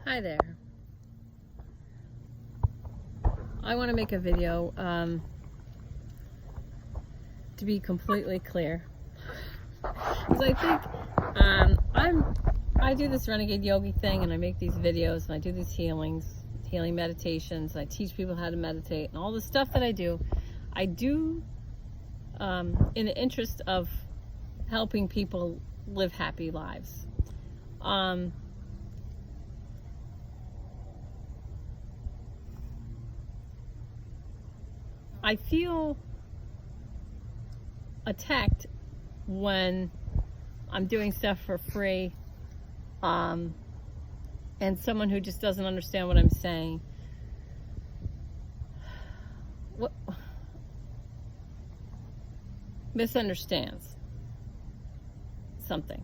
Hi there. I want to make a video to be completely clear, because I think I do this renegade yogi thing, and I make these videos, and I do these healing meditations, and I teach people how to meditate, and all the stuff that I do in the interest of helping people live happy lives. I feel attacked when I'm doing stuff for free, and someone who just doesn't understand what I'm saying misunderstands something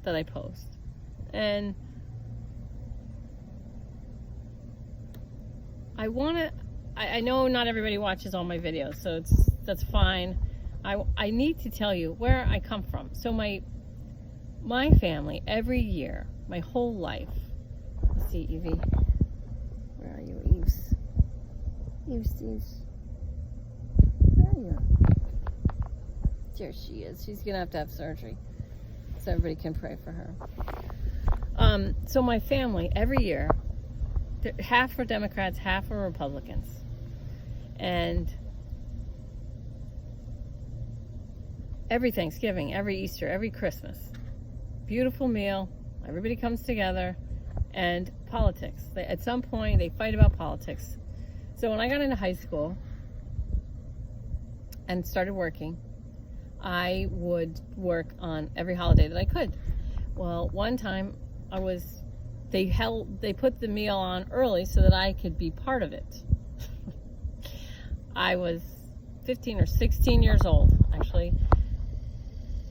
that I post. And I know not everybody watches all my videos, so that's fine. I need to tell you where I come from. So my family, every year, my whole life. Let's see, Evie. Where are you, Eves? Eves. Where are you? There she is. She's gonna have to have surgery, so everybody can pray for her. So my family, every year, half are Democrats, half are Republicans. And every Thanksgiving, every Easter, every Christmas, beautiful meal, everybody comes together, and politics. At some point, they fight about politics. So when I got into high school and started working, I would work on every holiday that I could. Well, one time they put the meal on early so that I could be part of it. I was 15 or 16 years old, actually,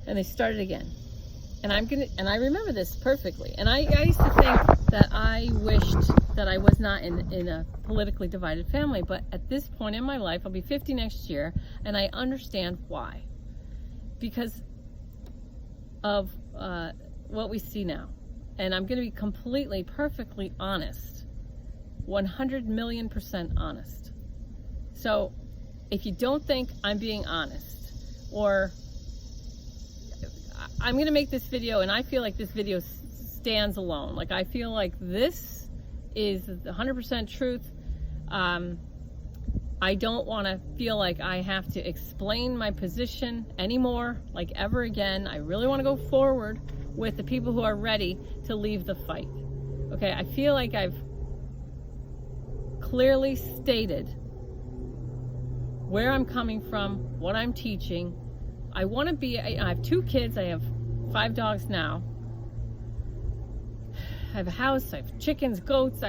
and they started again. And I remember this perfectly. And I used to think that I wished that I was not in a politically divided family, but at this point in my life, I'll be 50 next year, and I understand why. Because of what we see now. And I'm going to be completely, perfectly honest. 100 million% honest. So, if you don't think I'm being honest, or I'm going to make this video, and I feel like this video stands alone. Like, I feel like this is 100% truth. I don't want to feel like I have to explain my position anymore, like ever again. I really want to go forward with the people who are ready to leave the fight. Okay, I feel like I've clearly stated where I'm coming from, what I'm teaching. I want to be, I have 2 kids, I have 5 dogs now. I have a house, I have chickens, goats,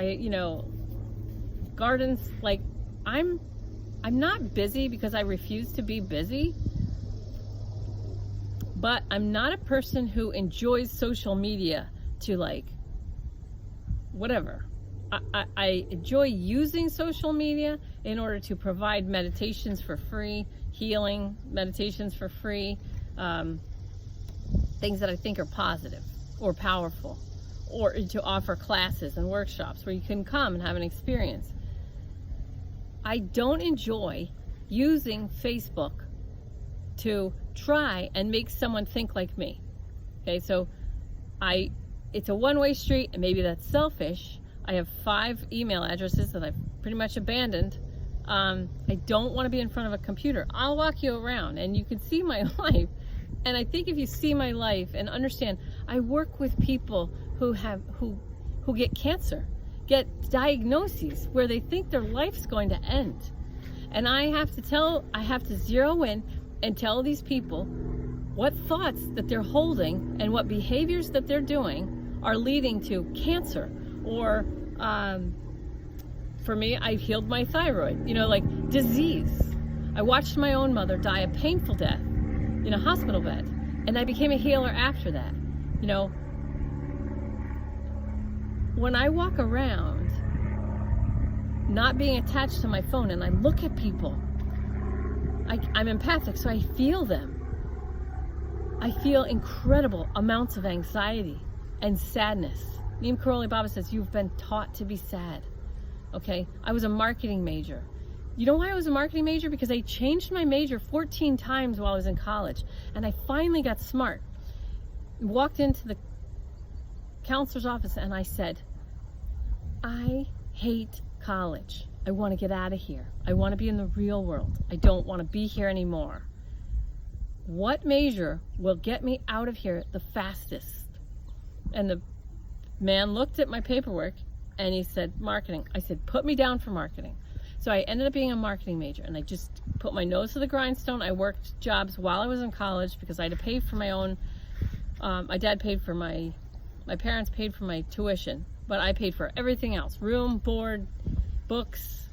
gardens. Like, I'm not busy because I refuse to be busy, but I'm not a person who enjoys social media to whatever. I enjoy using social media in order to provide meditations for free, healing meditations for free, things that I think are positive or powerful, or to offer classes and workshops where you can come and have an experience. I don't enjoy using Facebook to try and make someone think like me. Okay, so it's a one-way street, and maybe that's selfish. I have 5 email addresses that I've pretty much abandoned. I don't want to be in front of a computer. I'll walk you around and you can see my life. And I think if you see my life and understand, I work with people who get cancer, get diagnoses where they think their life's going to end. And I have to zero in and tell these people what thoughts that they're holding and what behaviors that they're doing are leading to cancer. Or for me, I've healed my thyroid, disease. I watched my own mother die a painful death in a hospital bed, and I became a healer after that. When I walk around not being attached to my phone and I look at people, I'm empathic, so I feel them. I feel incredible amounts of anxiety and sadness Neem Karoli Baba says, you've been taught to be sad. Okay? I was a marketing major. You know why I was a marketing major? Because I changed my major 14 times while I was in college. And I finally got smart. Walked into the counselor's office and I said, I hate college. I want to get out of here. I want to be in the real world. I don't want to be here anymore. What major will get me out of here the fastest? And the man looked at my paperwork and he said, marketing. I said, put me down for marketing. So I ended up being a marketing major, and I just put my nose to the grindstone. I worked jobs while I was in college because I had to pay for my own, my dad paid for my parents paid for my tuition, but I paid for everything else, room, board, books,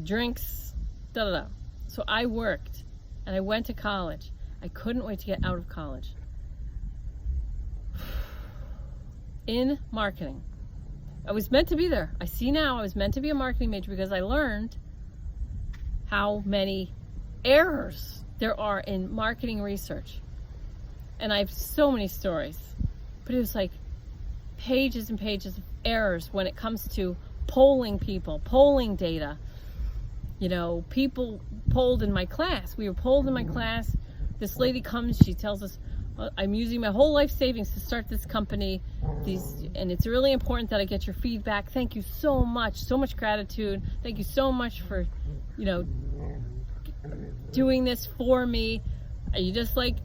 drinks, da-da-da. So I worked, and I went to college. I couldn't wait to get out of college. In marketing. I was meant to be there. I see now I was meant to be a marketing major because I learned how many errors there are in marketing research. And I have so many stories. But it was like pages and pages of errors when it comes to polling people, polling data. You know, people polled in my class. We were polled in my class. This lady comes, she tells us, I'm using my whole life savings to start this company. And it's really important that I get your feedback. Thank you so much gratitude. Thank you so much for, you know, doing this for me. You just like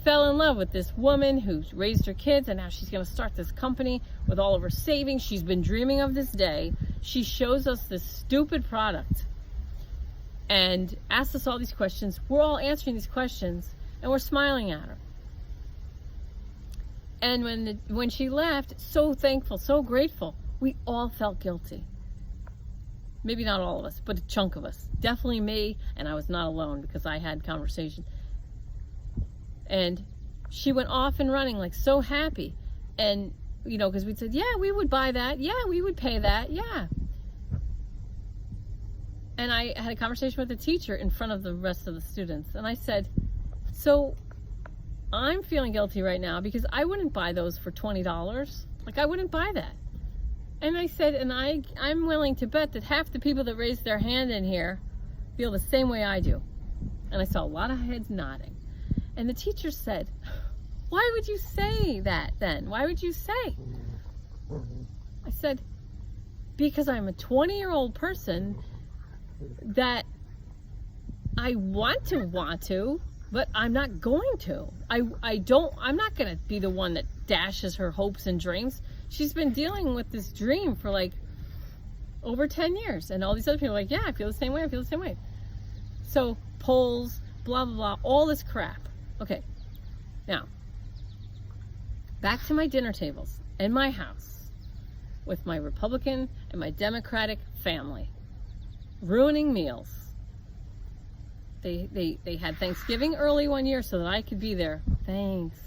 fell in love with this woman who's raised her kids and now she's going to start this company with all of her savings. She's been dreaming of this day. She shows us this stupid product and asks us all these questions. We're all answering these questions and we're smiling at her. And when she left, so thankful, so grateful, we all felt guilty. Maybe not all of us, but a chunk of us. Definitely me, and I was not alone because I had conversation. And she went off and running, like so happy. And, you know, because we said, yeah, we would buy that. Yeah, we would pay that. Yeah. And I had a conversation with the teacher in front of the rest of the students. And I said, so I'm feeling guilty right now because I wouldn't buy those for $20. Like, I wouldn't buy that. And I said, and I'm willing to bet that half the people that raised their hand in here feel the same way I do. And I saw a lot of heads nodding. And the teacher said, why would you say that then? Why would you say? I said, because I'm a 20-year-old person that I want to, but I'm not going to. I'm not going to be the one that dashes her hopes and dreams. She's been dealing with this dream for like over 10 years. And all these other people are like, yeah, I feel the same way. I feel the same way. So polls, blah, blah, blah, all this crap. Okay. Now, back to my dinner tables in my house with my Republican and my Democratic family. Ruining meals. They had Thanksgiving early one year so that I could be there. Thanks.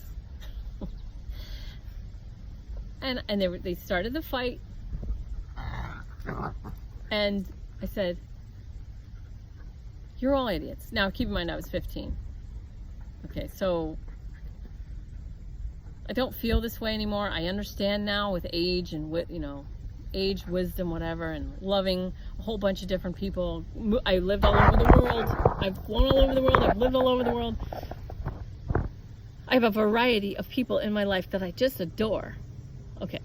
and they started the fight. And I said, you're all idiots. Now, keep in mind, I was 15. Okay, so I don't feel this way anymore. I understand now with age and with, you know, age, wisdom, whatever, and loving a whole bunch of different people. I lived all over the world. I've flown all over the world. I've lived all over the world. I have a variety of people in my life that I just adore. Okay.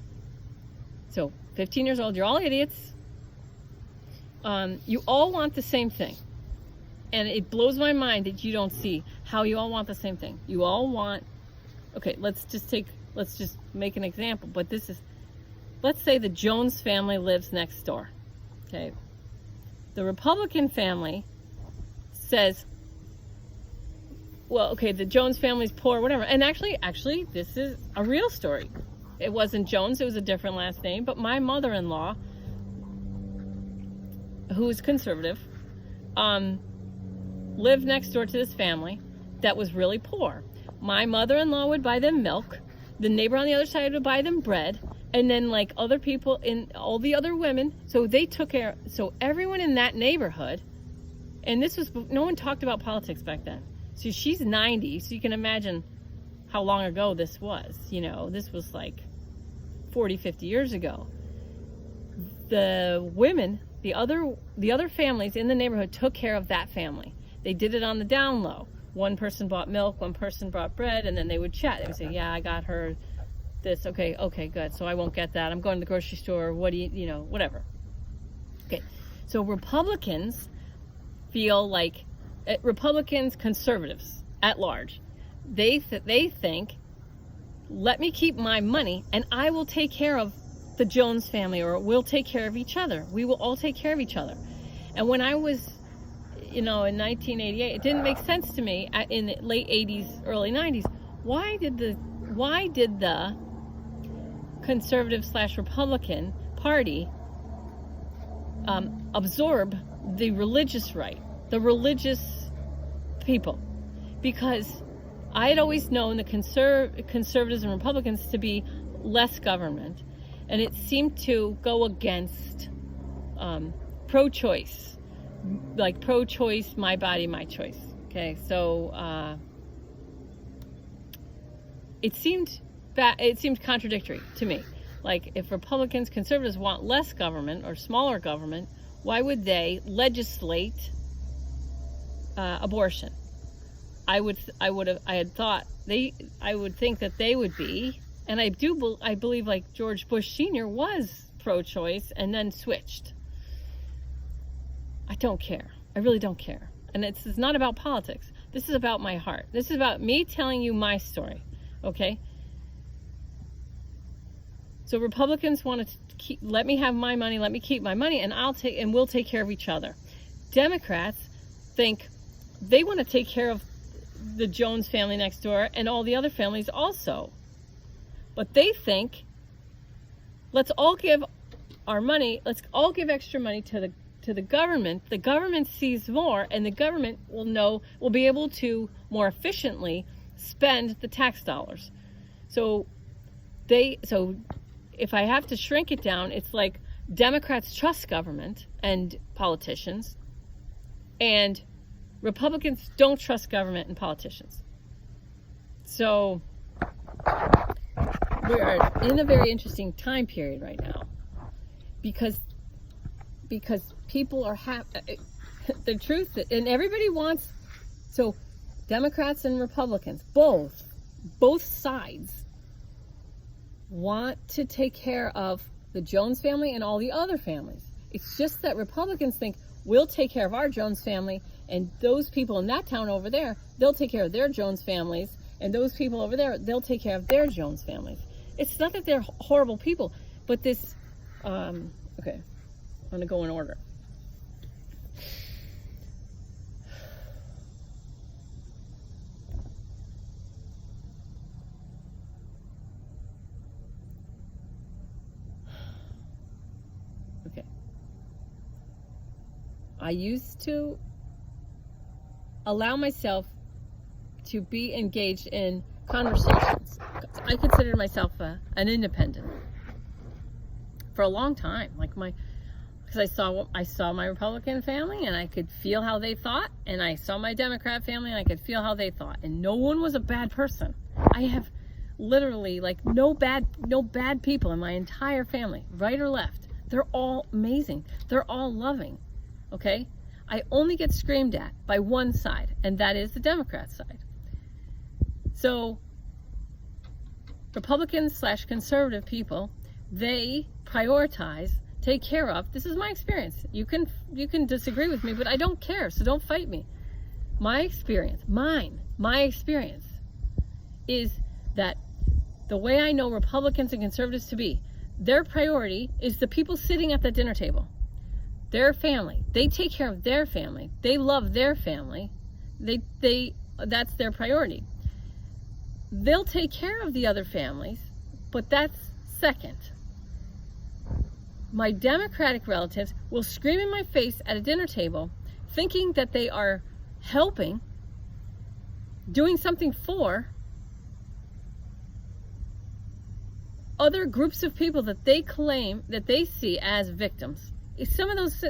So, 15 years old, you're all idiots. You all want the same thing. And it blows my mind that you don't see how you all want the same thing. You all want, okay, let's just make an example, but this is, let's say the Jones family lives next door. Okay. The Republican family says, well, okay, the Jones family's poor, whatever. And actually, this is a real story. It wasn't Jones, it was a different last name, but my mother-in-law, who is conservative, lived next door to this family that was really poor. My mother-in-law would buy them milk. The neighbor on the other side would buy them bread. And then like other people in all the other women. So they took care. So everyone in that neighborhood, and this was, no one talked about politics back then. So she's 90. So you can imagine how long ago this was. You know, this was like 40, 50 years ago. The women, the other families in the neighborhood took care of that family. They did it on the down low. One person bought milk, one person brought bread, and then they would chat. They would say, yeah, I got her this. Okay, good. So I won't get that. I'm going to the grocery store. What do you know, whatever. Okay. So Republicans feel like, Republicans, conservatives at large, they think, let me keep my money and I will take care of the Jones family, or we'll take care of each other. We will all take care of each other. And when I was, in 1988, it didn't make sense to me in the late 80s, early 90s. Why did the conservative/Republican party absorb the religious right, the religious people? Because I had always known the conservatives and Republicans to be less government, and it seemed to go against pro-choice, like pro-choice, my body, my choice. Okay, so it seemed contradictory to me. Like, if Republicans, conservatives want less government or smaller government, why would they legislate abortion? I would think that they would be, and I believe like George Bush Sr. was pro-choice and then switched. I don't care. I really don't care. And it's not about politics. This is about my heart. This is about me telling you my story. Okay? So Republicans want to let me have my money, let me keep my money, and we'll take care of each other. Democrats think they want to take care of the Jones family next door and all the other families also. But they think, let's all give our money, let's all give extra money to the government. The government sees more, and the government will be able to more efficiently spend the tax dollars. So if I have to shrink it down, it's like Democrats trust government and politicians, and Republicans don't trust government and politicians. So we are in a very interesting time period right now, because people are the truth, and everybody wants, so Democrats and Republicans, both sides want to take care of the Jones family and all the other families. It's just that Republicans think, we'll take care of our Jones family, and those people in that town over there, they'll take care of their Jones families, and those people over there, they'll take care of their Jones families. It's not that they're horrible people, but this, okay, I'm going to go in order. Okay. I used to allow myself to be engaged in conversations. I considered myself an independent for a long time, because I saw my Republican family and I could feel how they thought, and I saw my Democrat family and I could feel how they thought, and no one was a bad person. I have literally no bad people in my entire family, right or left. They're all amazing. They're all loving. Okay? I only get screamed at by one side, and that is the Democrat side. So Republicans/conservative people, they prioritize, take care of, this is my experience. You can disagree with me, but I don't care, so don't fight me. My experience, my experience is that the way I know Republicans and conservatives to be, their priority is the people sitting at the dinner table. Their family. They take care of their family. They love their family. That's their priority. They'll take care of the other families, but that's second. My Democratic relatives will scream in my face at a dinner table, thinking that they are helping, doing something for other groups of people that they claim, that they see as victims. Some of those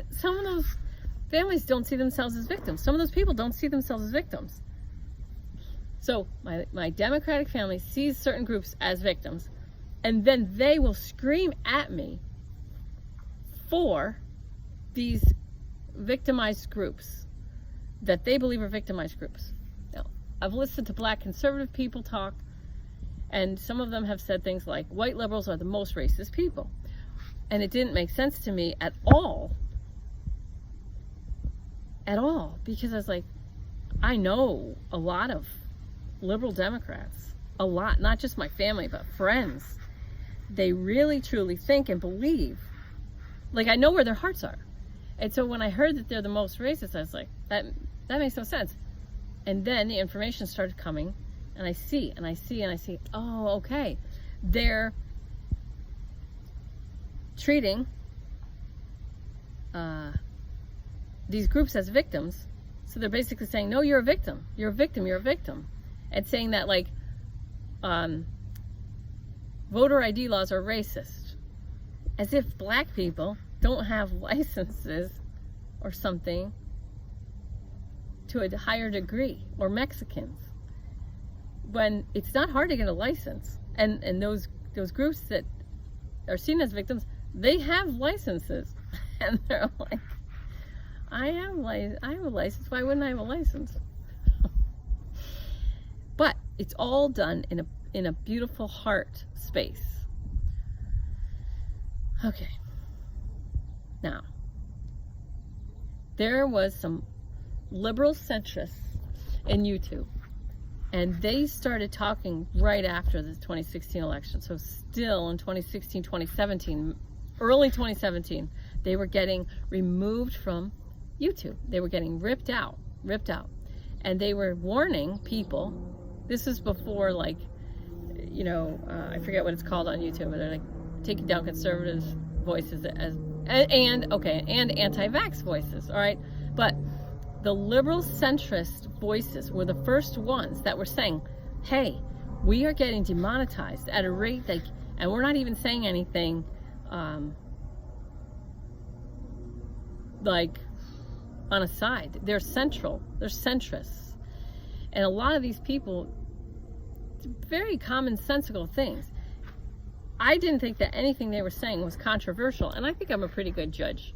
families don't see themselves as victims. Some of those people don't see themselves as victims. So my Democratic family sees certain groups as victims, And then they will scream at me for these victimized groups that they believe are victimized groups. Now, I've listened to black conservative people talk, and some of them have said things like, white liberals are the most racist people. And it didn't make sense to me at all, because I was like, I know a lot of liberal Democrats, a lot, not just my family, but friends. They really, truly think and believe, like, I know where their hearts are. And so when I heard that they're the most racist, I was like, that makes no sense. And then the information started coming, and I see, oh, okay. They're treating these groups as victims. So they're basically saying, no, you're a victim. You're a victim. You're a victim. And saying that, like, voter ID laws are racist. As if black people don't have licenses or something to a higher degree, or Mexicans. When it's not hard to get a license. And those groups that are seen as victims, they have licenses. And they're like, I have a license. Why wouldn't I have a license? But it's all done in a beautiful heart space. Okay. Now, there was some liberal centrists in YouTube, and they started talking right after the 2016 election. So still in 2016, 2017, early 2017, they were getting removed from YouTube. They were getting ripped out. And they were warning people. This is before, like, you know, I forget what it's called on YouTube, but they're like taking down conservative voices and anti-vax voices, all right? But the liberal centrist voices were the first ones that were saying, hey, we are getting demonetized at a rate like, and we're not even saying anything like on a side. They're central. They're centrists. And a lot of these people, very commonsensical things. I didn't think that anything they were saying was controversial, and I think I'm a pretty good judge.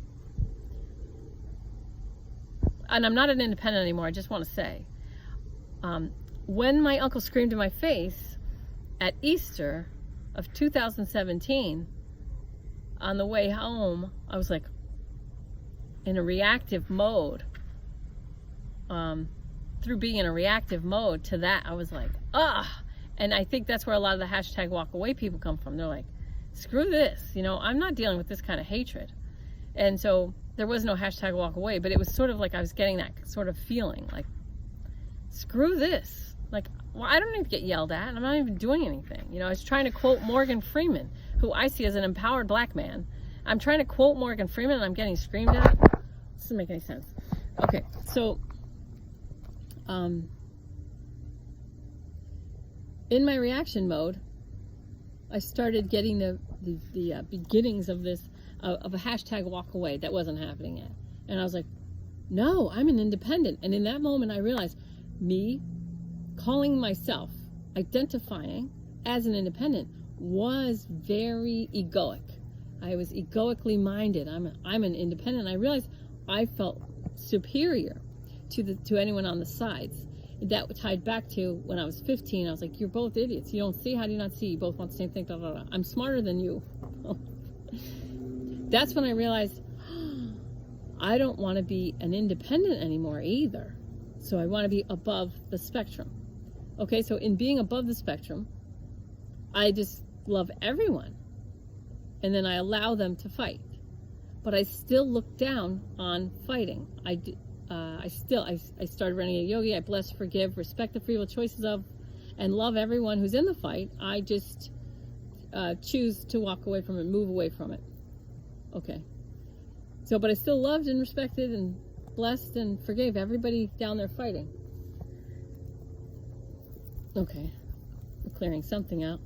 And I'm not an independent anymore, I just want to say. When my uncle screamed in my face at Easter of 2017, on the way home, I was like in a reactive mode. Through being in a reactive mode to that, I was like, ah! And I think that's where a lot of the hashtag walk away people come from. They're like, screw this, you know, I'm not dealing with this kind of hatred. And so there was no hashtag walk away, but it was sort of like I was getting that sort of feeling, like, screw this. Like, well, I don't need to get yelled at. I'm not even doing anything. You know, I was trying to quote Morgan Freeman, who I see as an empowered black man. I'm trying to quote Morgan Freeman, and I'm getting screamed at. This doesn't make any sense. Okay, so in my reaction mode, I started getting the beginnings of this, of a hashtag walk away that wasn't happening yet. And I was like, no, I'm an independent. And in that moment, I realized me calling myself, identifying as an independent, was very egoic. I was egoically minded. I'm an independent. I realized I felt superior to anyone on the sides. That tied back to when I was 15. I was like, you're both idiots. You don't see? How do you not see? You both want the same thing. Blah, blah, blah. I'm smarter than you. That's when I realized I don't want to be an independent anymore either. So I want to be above the spectrum. Okay, so in being above the spectrum, I just love everyone. And then I allow them to fight. But I still look down on fighting. I started running a yogi. I bless, forgive, respect the free will choices of, and love everyone who's in the fight. I just choose to walk away from it, move away from it. Okay. So, but I still loved and respected and blessed and forgave everybody down there fighting. Okay. I'm clearing something out.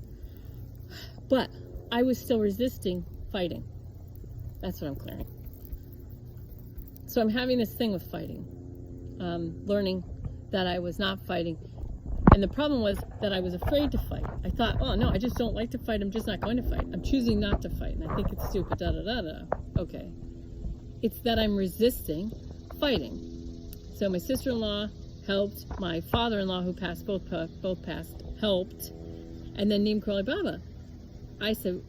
But I was still resisting fighting. That's what I'm clearing. So I'm having this thing with fighting. Learning that I was not fighting. And the problem was that I was afraid to fight. I thought, oh no, I just don't like to fight. I'm just not going to fight. I'm choosing not to fight. And I think it's stupid, da da da da. Okay. It's that I'm resisting fighting. So my sister-in-law helped. My father-in-law, who passed, both passed, helped. And then Neem Karoli Baba. I said,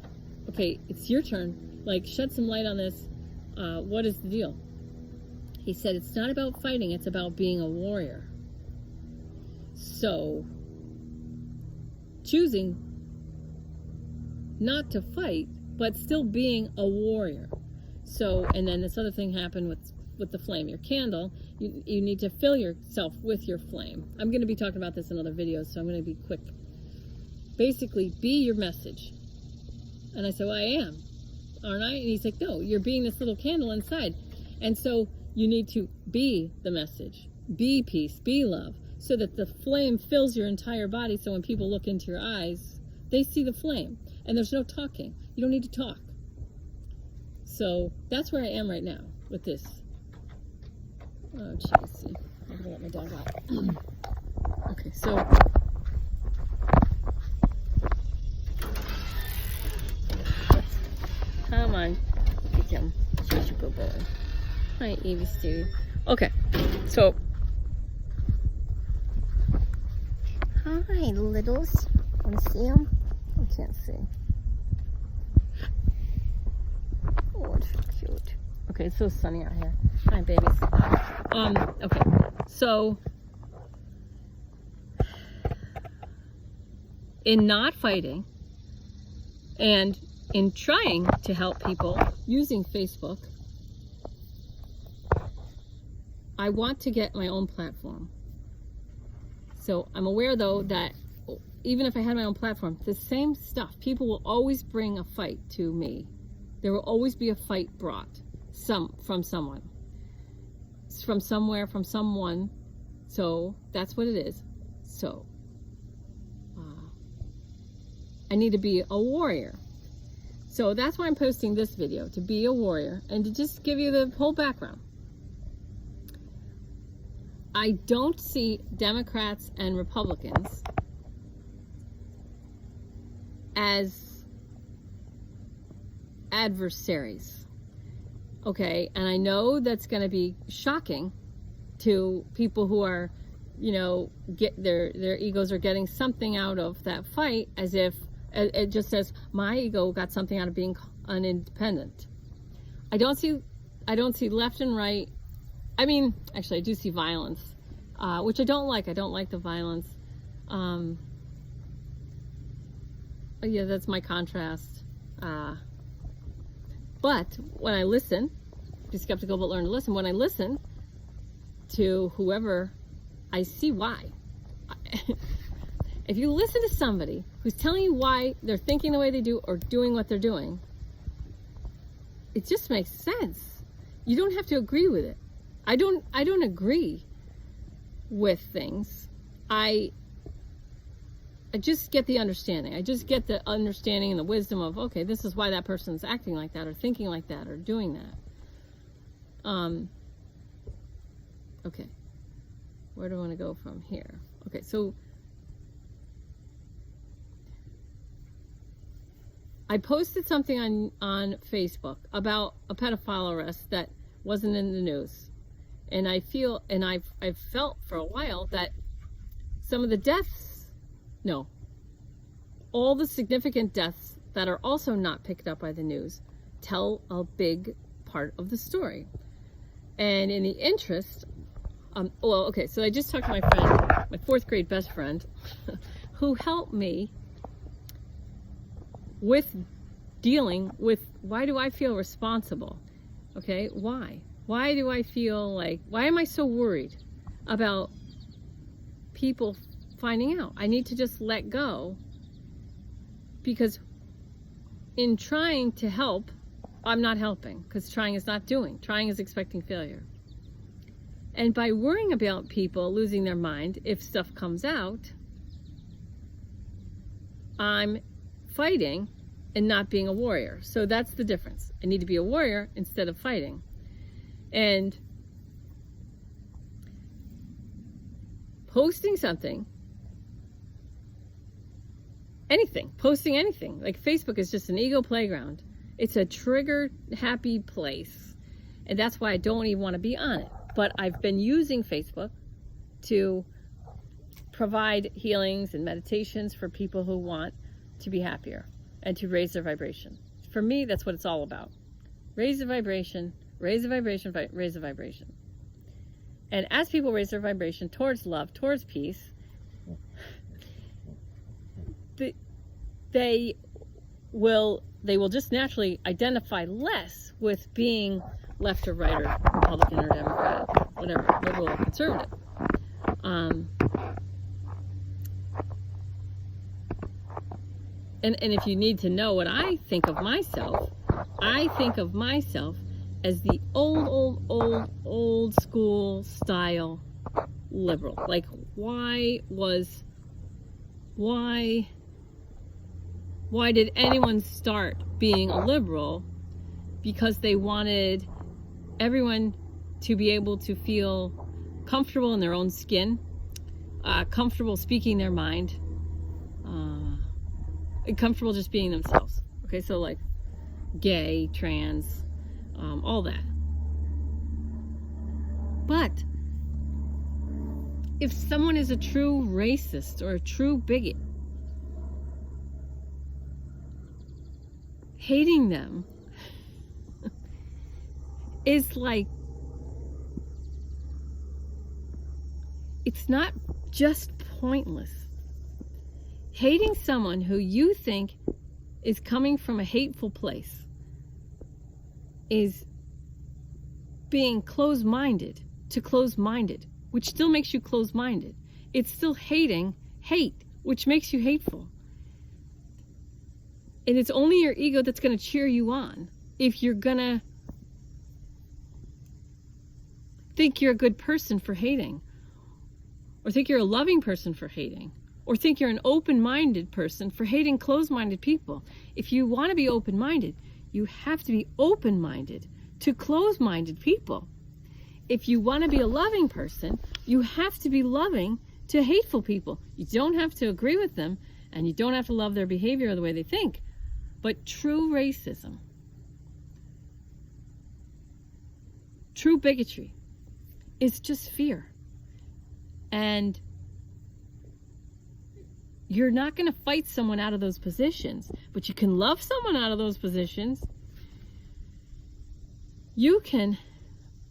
okay, it's your turn. Like, shed some light on this. What is the deal? He said, it's not about fighting. It's about being a warrior. So, choosing not to fight, but still being a warrior. So, and then this other thing happened with the flame, your candle. You need to fill yourself with your flame. I'm going to be talking about this in other videos, so I'm going to be quick. Basically, be your message. And I said, well, I am, aren't I? And he's like, no, you're being this little candle inside. And so you need to be the message, be peace, be love, so that the flame fills your entire body. So when people look into your eyes, they see the flame. And there's no talking. You don't need to talk. So that's where I am right now with this. Oh, jeez. I'm going to let my dog out. Okay, so come on. Look at him. She's your good boy. Hi, Evie Stevie. Okay, so. Hi, littles. Want to see them? I can't see. Oh, it's so cute. Okay, it's so sunny out here. Hi, babies. Okay, so in not fighting and in trying to help people using Facebook, I want to get my own platform. So I'm aware, though, that even if I had my own platform, the same stuff, people will always bring a fight to me. There will always be a fight brought from someone. It's from somewhere, from someone. So that's what it is. So I need to be a warrior. So that's why I'm posting this video, to be a warrior and to just give you the whole background. I don't see Democrats and Republicans as adversaries. Okay, and I know that's going to be shocking to people who are, you know, get their egos are getting something out of that fight, as if it just says my ego got something out of being an independent. I don't see left and right. I mean, actually, I do see violence, which I don't like. I don't like the violence. Yeah, that's my contrast. But when I listen, be skeptical but learn to listen. When I listen to whoever, I see why. If you listen to somebody who's telling you why they're thinking the way they do or doing what they're doing, it just makes sense. You don't have to agree with it. I don't agree with things. I just get the understanding. I just get the understanding and the wisdom of, okay, this is why that person's acting like that or thinking like that or doing that. Okay. Where do I want to go from here? Okay, so I posted something on Facebook about a pedophile arrest that wasn't in the news. And I feel, and I've felt for a while that some of the deaths, no, all the significant deaths that are also not picked up by the news tell a big part of the story. And in the interest, well, okay, so I just talked to my friend, my fourth grade best friend, who helped me with dealing with, why do I feel responsible? Okay, why? Why do I feel like, why am I so worried about people finding out? I need to just let go, because in trying to help, I'm not helping, because trying is not doing. Trying is expecting failure. And by worrying about people losing their mind if stuff comes out, I'm fighting and not being a warrior. So that's the difference. I need to be a warrior instead of fighting. And posting something anything, posting anything. Like Facebook is just an ego playground. It's a trigger happy place. And that's why I don't even want to be on it. But I've been using Facebook to provide healings and meditations for people who want to be happier and to raise their vibration. For me, that's what it's all about. Raise the vibration, raise the vibration, raise the vibration. And as people raise their vibration towards love, towards peace, they will just naturally identify less with being left or right or Republican or Democrat, whatever, liberal or conservative. And if you need to know what I think of myself as the old school style liberal. Like, why did anyone start being a liberal? Because they wanted everyone to be able to feel comfortable in their own skin, comfortable speaking their mind, and comfortable just being themselves. Okay, so like gay, trans, all that. But if someone is a true racist or a true bigot, hating them is like, it's not just pointless. Hating someone who you think is coming from a hateful place is being closed-minded to closed-minded, which still makes you closed-minded. It's still hating hate, which makes you hateful. And it's only your ego that's going to cheer you on if you're going to think you're a good person for hating, or think you're a loving person for hating, or think you're an open-minded person for hating closed-minded people. If you want to be open-minded, you have to be open-minded to closed-minded people. If you want to be a loving person, you have to be loving to hateful people. You don't have to agree with them, and you don't have to love their behavior or the way they think. But true racism, true bigotry, is just fear. And you're not going to fight someone out of those positions, but you can love someone out of those positions. You can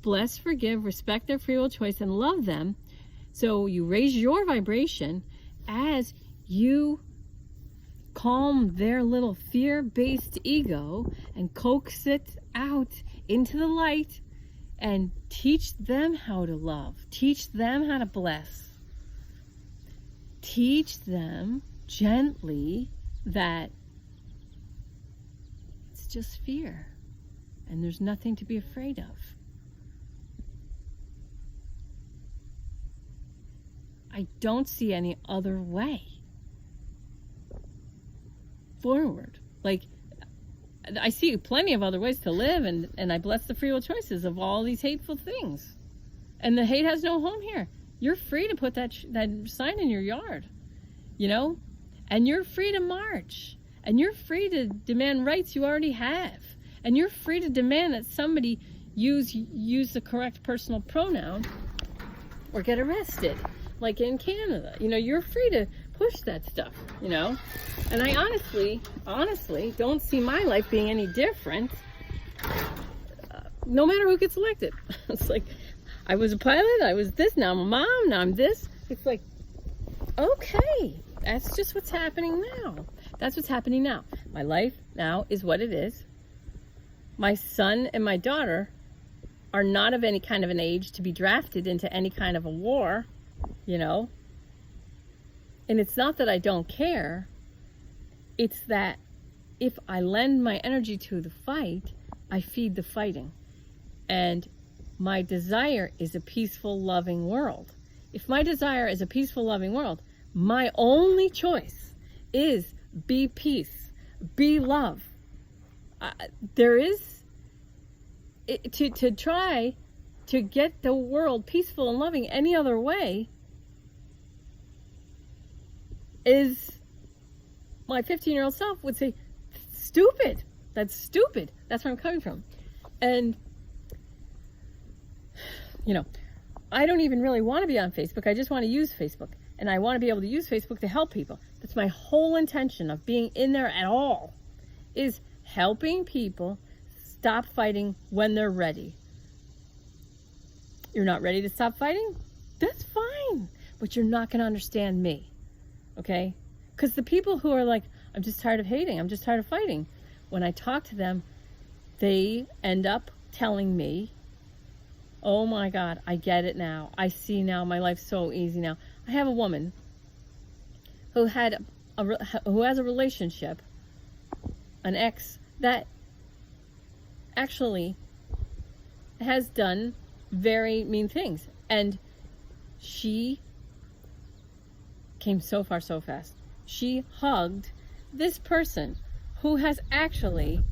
bless, forgive, respect their free will choice, and love them. So you raise your vibration as you calm their little fear-based ego and coax it out into the light and teach them how to love, teach them how to bless. Teach them gently that it's just fear and there's nothing to be afraid of. I don't see any other way forward. Like, I see plenty of other ways to live, and I bless the free will choices of all these hateful things. And the hate has no home here. You're free to put that sign in your yard, you know? And you're free to march. And you're free to demand rights you already have. And you're free to demand that somebody use the correct personal pronoun or get arrested. Like in Canada, you know, you're free to push that stuff, you know? And I honestly don't see my life being any different, no matter who gets elected. It's like, I was a pilot, I was this, now I'm a mom, now I'm this. It's like, okay, that's just what's happening now. That's what's happening now. My life now is what it is. My son and my daughter are not of any kind of an age to be drafted into any kind of a war, you know? And it's not that I don't care. It's that if I lend my energy to the fight, I feed the fighting. And my desire is a peaceful, loving world. If my desire is a peaceful, loving world, my only choice is be peace, be love. To try to get the world peaceful and loving any other way is my 15-year-old self would say, stupid. That's stupid. That's where I'm coming from. And, you know, I don't even really want to be on Facebook. I just want to use Facebook. And I want to be able to use Facebook to help people. That's my whole intention of being in there at all, is helping people stop fighting when they're ready. You're not ready to stop fighting? That's fine. But you're not going to understand me. Okay? Because the people who are like, I'm just tired of hating, I'm just tired of fighting, when I talk to them, they end up telling me, oh my God, I get it now. I see now. My life's so easy now. I have a woman who has a relationship, an ex, that actually has done very mean things. And she came so far so fast. She hugged this person who has actually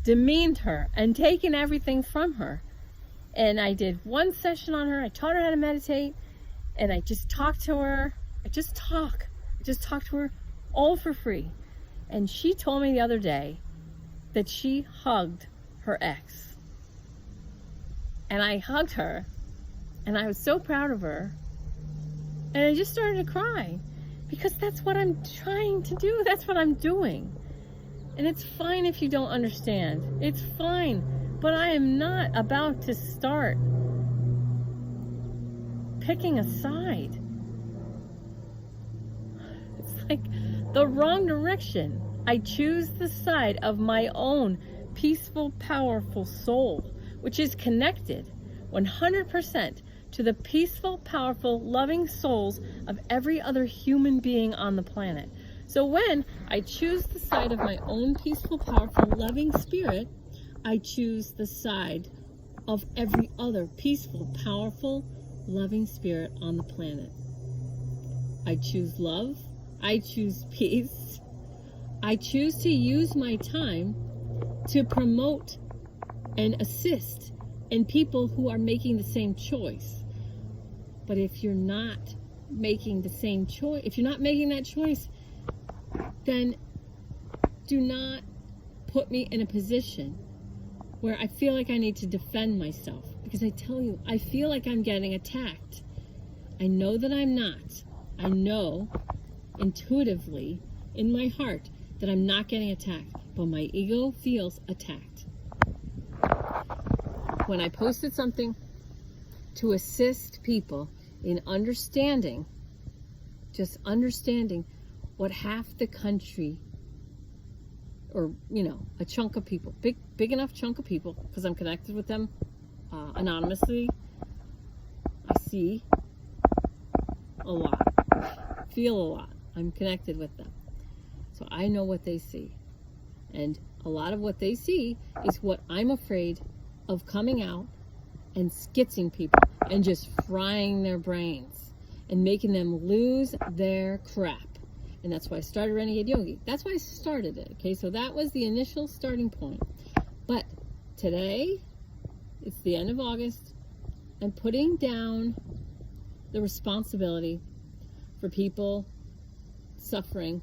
demeaned her and taken everything from her. And I did one session on her. I taught her how to meditate, and I just talked to her. I just talked to her all for free. And she told me the other day that she hugged her ex. And I hugged her, and I was so proud of her. And I just started to cry, because that's what I'm trying to do. That's what I'm doing. And it's fine if you don't understand. It's fine. But I am not about to start picking a side. It's like the wrong direction. I choose the side of my own peaceful, powerful soul, which is connected 100% to the peaceful, powerful, loving souls of every other human being on the planet. So when I choose the side of my own peaceful, powerful, loving spirit, I choose the side of every other peaceful, powerful, loving spirit on the planet. I choose love. I choose peace. I choose to use my time to promote and assist in people who are making the same choice. But if you're not making the same choice, if you're not making that choice, then do not put me in a position where I feel like I need to defend myself. Because I tell you, I feel like I'm getting attacked. I know that I'm not. I know intuitively in my heart that I'm not getting attacked, but my ego feels attacked. When I posted something to assist people in understanding, just understanding what half the country, or, you know, a chunk of people, big enough chunk of people, because I'm connected with them anonymously, I see a lot, feel a lot. I'm connected with them. So I know what they see. And a lot of what they see is what I'm afraid of coming out and skitzing people and just frying their brains and making them lose their crap. And that's why I started Renegade Yogi. That's why I started it. Okay, so that was the initial starting point. But today, it's the end of August. I'm putting down the responsibility for people suffering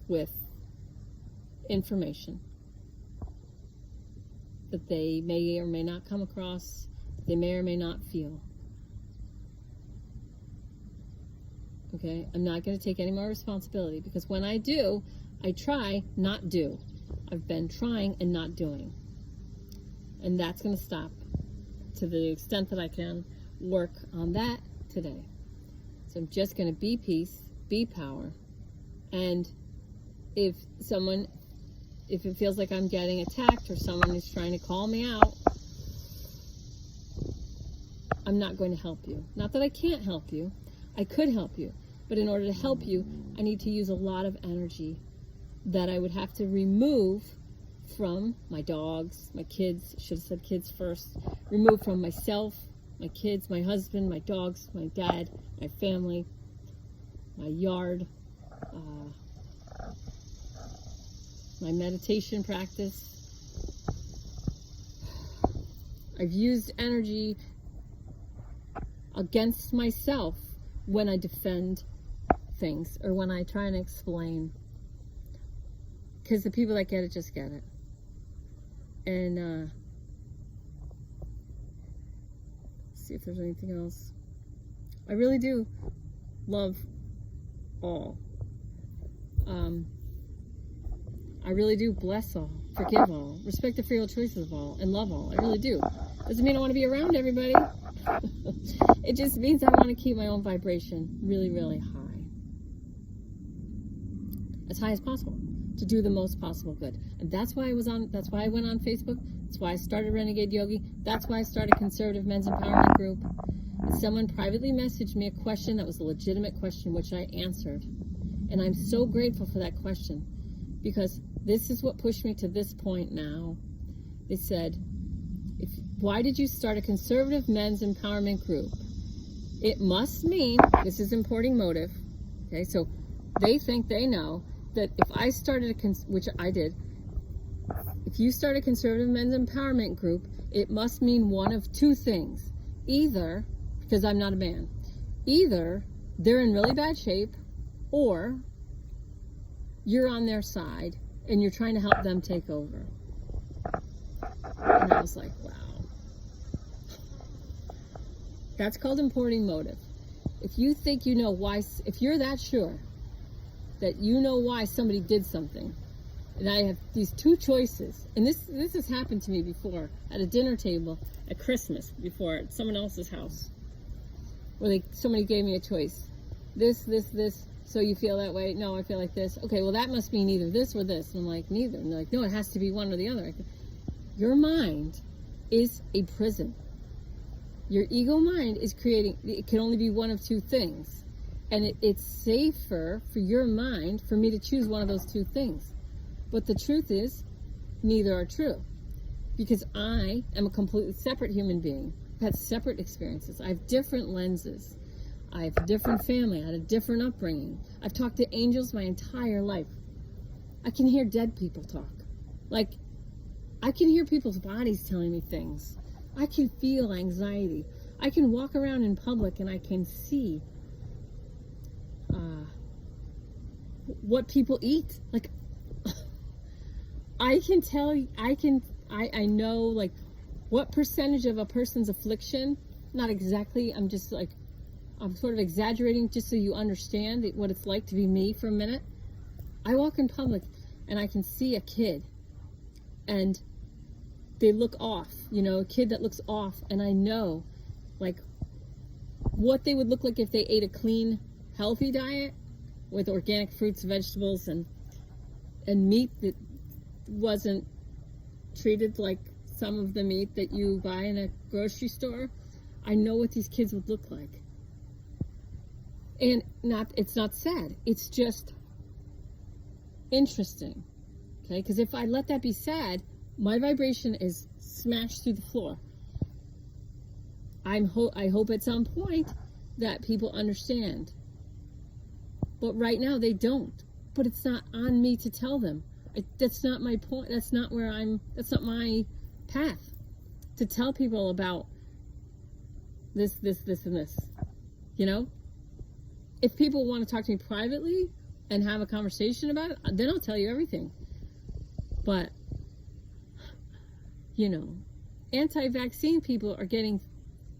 with information that they may or may not come across, they may or may not feel. Okay, I'm not going to take any more responsibility, because when I do, I try not do. I've been trying and not doing. And that's going to stop to the extent that I can work on that today. So I'm just going to be peace, be power. And if it feels like I'm getting attacked or someone is trying to call me out, I'm not going to help you. Not that I can't help you. I could help you. But in order to help you, I need to use a lot of energy that I would have to remove from my dogs, my kids, should have said kids first, remove from myself, my kids, my husband, my dogs, my dad, my family, my yard, my meditation practice. I've used energy against myself when I defend things or when I try and explain because the people that get it just get it. And see if there's anything else. I really do love all. I really do bless all, forgive all, respect the free will choices of all, and love all. I really do. Doesn't mean I want to be around everybody. It just means I want to keep my own vibration really, really high. As high as possible. To do the most possible good. And that's why I went on Facebook. That's why I started Renegade Yogi. That's why I started Conservative Men's Empowerment Group. And someone privately messaged me a question that was a legitimate question, which I answered. And I'm so grateful for that question, because this is what pushed me to this point now. They said, why did you start a Conservative Men's Empowerment Group? It must mean, this is importing motive, okay, so they think they know that if I started which I did, if you start a Conservative Men's Empowerment Group, it must mean one of two things. Either, because I'm not a man, either they're in really bad shape, or you're on their side and you're trying to help them take over. And I was like, wow. That's called importing motive. If you think you know why, if you're that sure that you know why somebody did something, and I have these two choices, and this has happened to me before at a dinner table at Christmas before at someone else's house, where somebody gave me a choice. This, so you feel that way? No, I feel like this. Okay, well that must mean either this or this. And I'm like, neither. And they're like, no, it has to be one or the other. Your mind is a prison. Your ego mind is creating, it can only be one of two things. And it's safer for your mind for me to choose one of those two things. But the truth is, neither are true. Because I am a completely separate human being. I've had separate experiences. I have different lenses. I have a different family. I had a different upbringing. I've talked to angels my entire life. I can hear dead people talk. Like, I can hear people's bodies telling me things. I can feel anxiety. I can walk around in public and I can see what people eat. Like, I can tell, I know, like, what percentage of a person's affliction, not exactly, I'm sort of exaggerating just so you understand what it's like to be me for a minute. I walk in public and I can see a kid and they look off, a kid that looks off, and I know, like, what they would look like if they ate a clean, healthy diet with organic fruits, vegetables, and meat that wasn't treated like some of the meat that you buy in a grocery store. I know what these kids would look like. And it's not sad. It's just interesting. Okay? Because if I let that be sad, my vibration is smashed through the floor. I hope at some point that people understand. But right now they don't. But it's not on me to tell them. That's not my point. That's not my path. To tell people about this, and this. If people want to talk to me privately and have a conversation about it, then I'll tell you everything. But, anti-vaccine people are getting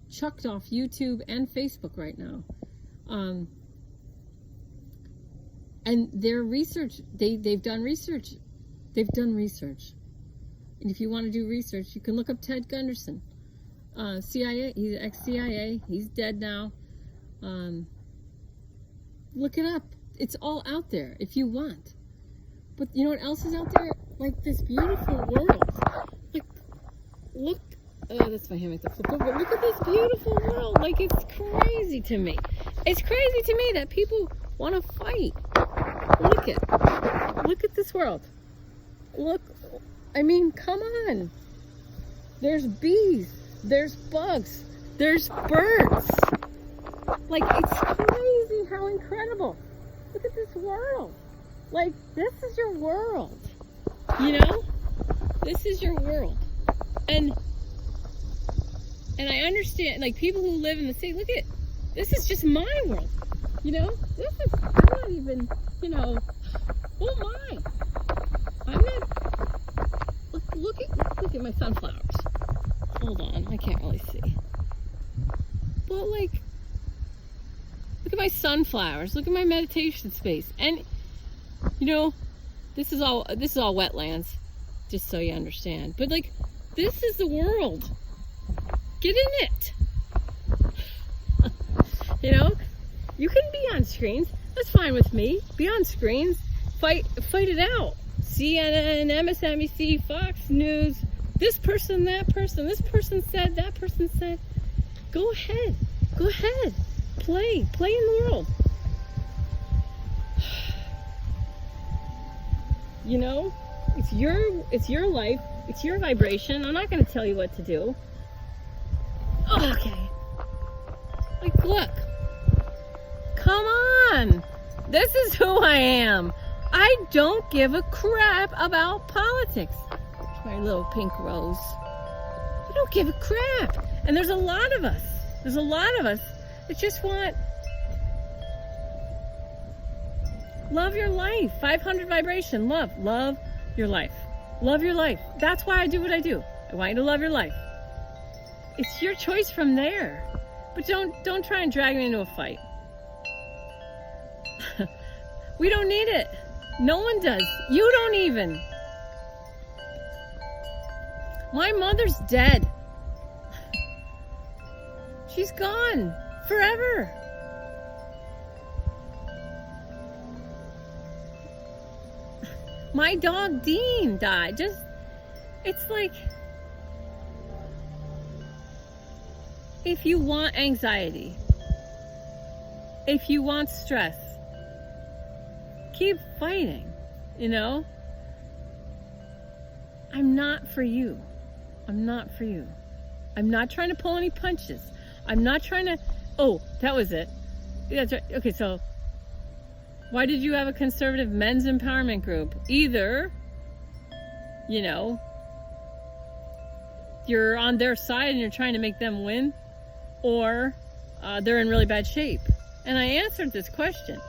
chucked off YouTube and Facebook right now. And their research, they've done research. They've done research. And if you want to do research, you can look up Ted Gunderson. CIA, he's ex-CIA, he's dead now. Look it up. It's all out there if you want. But you know what else is out there? Like this beautiful world. Like, look. Oh, that's my hammock. But look at this beautiful world. Like, it's crazy to me. It's crazy to me that people want to fight. Look at this world. Look. I mean, come on. There's bees. There's bugs. There's birds. Like, it's crazy how incredible. Look at this world. Like, this is your world. This is your world. And I understand, like, people who live in the city, look at, this is just my world. This is, I'm not even, who am I? Look at my sunflowers. Hold on, I can't really see. But like, look at my sunflowers. Look at my meditation space. And you know, this is all wetlands, just so you understand. But like, this is the world. Get in it. You know, you can be on screens. That's fine with me. Be on screens. Fight it out. CNN, MSNBC, Fox News. This person, that person. This person said, that person said. Go ahead. Go ahead. Play in the world. You know, it's your life. It's your vibration. I'm not going to tell you what to do. Okay. Like, look. Come on. This is who I am. I don't give a crap about politics. My little pink rose. I don't give a crap. And there's a lot of us. There's a lot of us that just want love your life. 500 vibration. Love your life. Love your life. That's why I do what I do. I want you to love your life. It's your choice from there. But don't try and drag me into a fight. We don't need it. No one does. You don't even. My mother's dead. She's gone forever. My dog Dean died. It's like, if you want anxiety, if you want stress, keep fighting, you know? I'm not for you. I'm not for you. I'm not trying to pull any punches. I'm not trying to, oh, that was it. That's right. Okay, so why did you have a conservative men's empowerment group? Either, you know, you're on their side and you're trying to make them win, or they're in really bad shape. And I answered this question.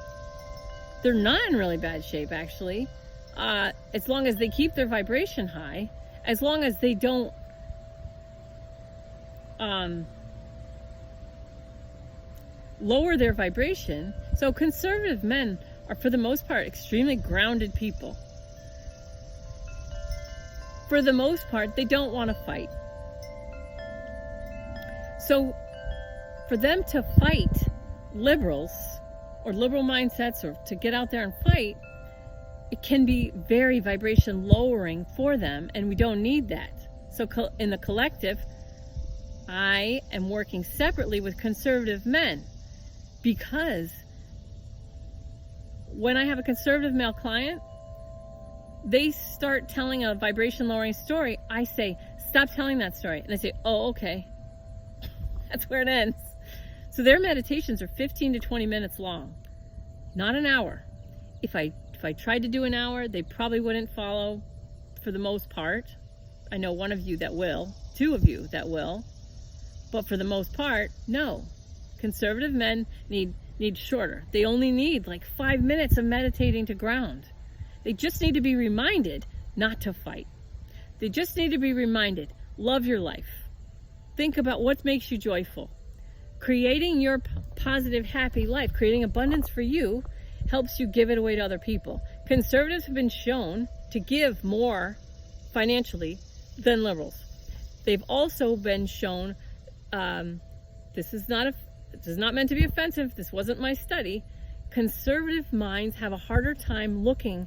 They're not in really bad shape, actually. As long as they keep their vibration high, as long as they don't lower their vibration. So conservative men are, for the most part, extremely grounded people. For the most part, they don't want to fight. So for them to fight liberals or liberal mindsets, or to get out there and fight, it can be very vibration lowering for them, and we don't need that. So in the collective, I am working separately with conservative men, because when I have a conservative male client, they start telling a vibration lowering story. I say, stop telling that story. And they say, oh, okay. That's where it ends. So their meditations are 15 to 20 minutes long, not an hour. If I tried to do an hour, they probably wouldn't follow for the most part. I know one of you that will, two of you that will, but for the most part, no. Conservative men need shorter. They only need like 5 minutes of meditating to ground. They just need to be reminded not to fight. They just need to be reminded, love your life. Think about what makes you joyful. Creating your positive, happy life, creating abundance for you, helps you give it away to other people. Conservatives have been shown to give more financially than liberals. They've also been shown, this is not meant to be offensive, this wasn't my study, conservative minds have a harder time looking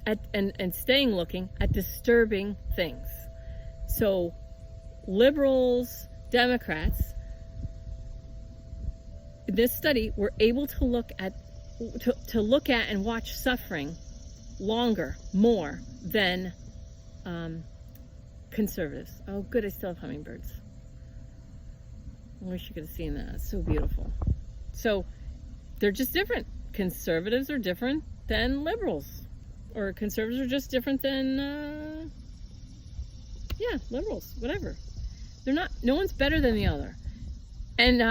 at and staying looking at disturbing things. So liberals, Democrats, in this study, were able to look at and watch suffering longer, more than conservatives. Oh, good, I still have hummingbirds. I wish you could have seen that. It's so beautiful. So they're just different. Conservatives are different than liberals, or conservatives are just different than liberals. Whatever. They're not. No one's better than the other. And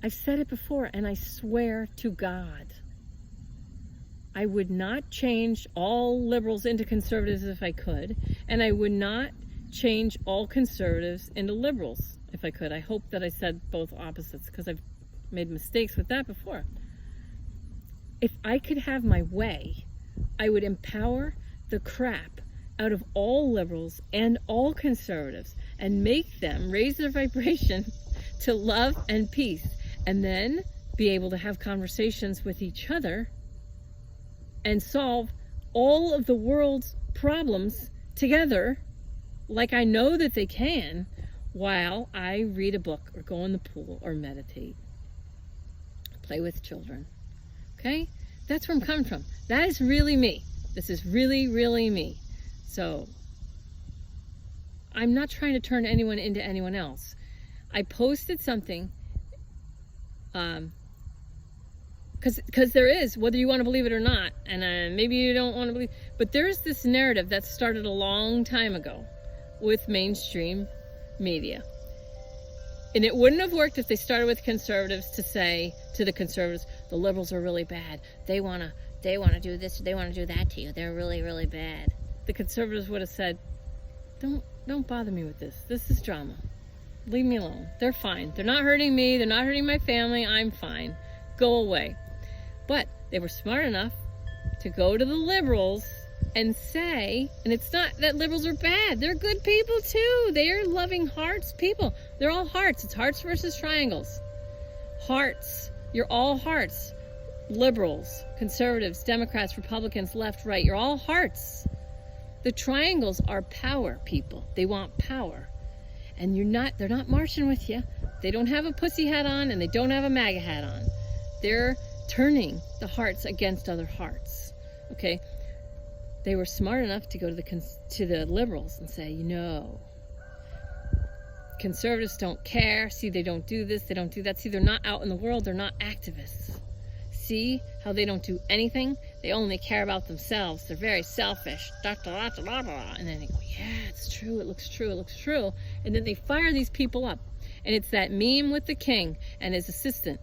I've said it before, and I swear to God, I would not change all liberals into conservatives if I could, and I would not change all conservatives into liberals if I could. I hope that I said both opposites, because I've made mistakes with that before. If I could have my way, I would empower the crap out of all liberals and all conservatives and make them raise their vibration to love and peace, and then be able to have conversations with each other and solve all of the world's problems together, like I know that they can, while I read a book or go in the pool or meditate, play with children. Okay? That's where I'm coming from. That is really me. This is really, really me. So I'm not trying to turn anyone into anyone else. I posted something, because there is, whether you want to believe it or not, and maybe you don't want to believe, but there is this narrative that started a long time ago with mainstream media. And it wouldn't have worked if they started with conservatives to say to the conservatives, the liberals are really bad. They want to do this, they want to do that to you. They're really, really bad. The conservatives would have said, don't bother me with this. This is drama. Leave me alone. They're fine. They're not hurting me. They're not hurting my family. I'm fine. Go away. But they were smart enough to go to the liberals and say, and it's not that liberals are bad. They're good people too. They are loving hearts people. They're all hearts. It's hearts versus triangles. Hearts. You're all hearts. Liberals, conservatives, Democrats, Republicans, left, right. You're all hearts. The triangles are power people. They want power. And they're not marching with you. They don't have a pussy hat on, and they don't have a MAGA hat on. They're turning the hearts against other hearts. Okay? They were smart enough to go to the liberals and say, conservatives don't care. See, they don't do this, they don't do that. See, they're not out in the world, they're not activists. See how they don't do anything? They only care about themselves. They're very selfish. And then they go, yeah, it's true, it looks true, it looks true. And then they fire these people up. And it's that meme with the king and his assistant.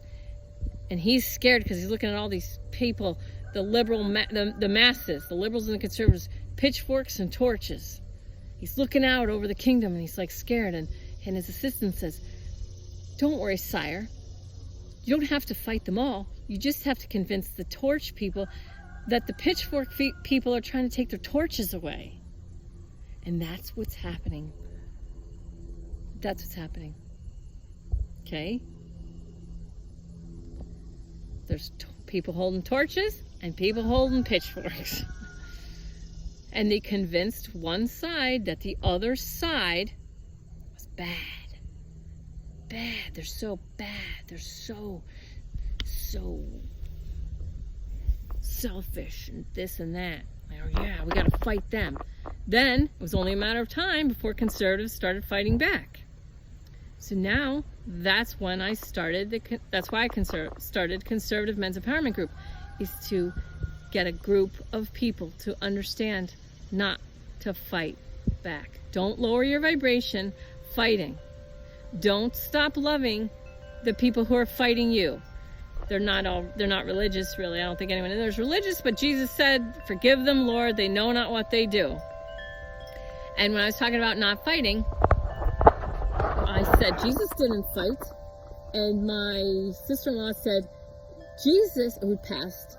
And he's scared because he's looking at all these people, the liberal, the masses, the liberals and the conservatives, pitchforks and torches. He's looking out over the kingdom and he's like scared. And his assistant says, don't worry, sire. You don't have to fight them all. You just have to convince the torch people that the pitchfork people are trying to take their torches away. And that's what's happening. That's what's happening. Okay? There's people holding torches and people holding pitchforks. And they convinced one side that the other side was bad. Bad. They're so bad. They're so selfish and this and that. Oh yeah, we gotta fight them. Then it was only a matter of time before conservatives started fighting back. So now that's when I started that's why I started Conservative Men's Empowerment Group, is to get a group of people to understand not to fight back. Don't lower your vibration fighting. Don't stop loving the people who are fighting you. They're not religious, really. I don't think anyone in there is religious, but Jesus said, forgive them, Lord, they know not what they do. And when I was talking about not fighting, I said, Jesus didn't fight. And my sister-in-law said, Jesus, who passed,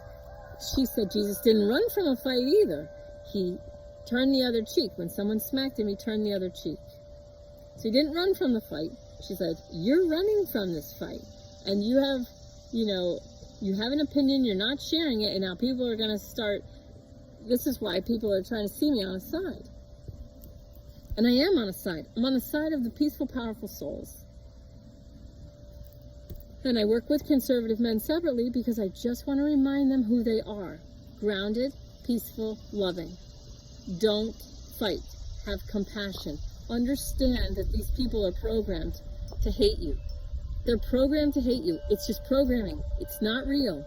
she said Jesus didn't run from a fight either. He turned the other cheek. When someone smacked him, he turned the other cheek. So he didn't run from the fight. She said, you're running from this fight. And you have, you have an opinion, you're not sharing it, and now people are going to start, this is why people are trying to see me on a side. And I am on a side. I'm on the side of the peaceful, powerful souls. And I work with conservative men separately because I just want to remind them who they are. Grounded, peaceful, loving. Don't fight. Have compassion. Understand that these people are programmed to hate you. They're programmed to hate you. It's just programming. It's not real.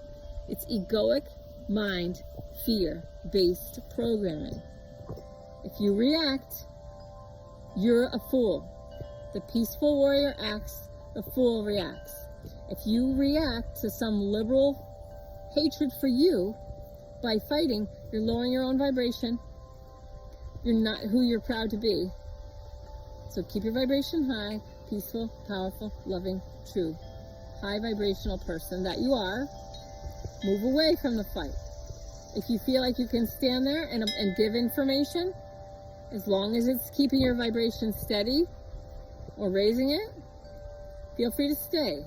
It's egoic, mind, fear-based programming. If you react, you're a fool. The peaceful warrior acts, the fool reacts. If you react to some liberal hatred for you, by fighting, you're lowering your own vibration. You're not who you're proud to be. So keep your vibration high, peaceful, powerful, loving, true, high vibrational person that you are. Move away from the fight. If you feel like you can stand there and give information, as long as it's keeping your vibration steady or raising it, feel free to stay.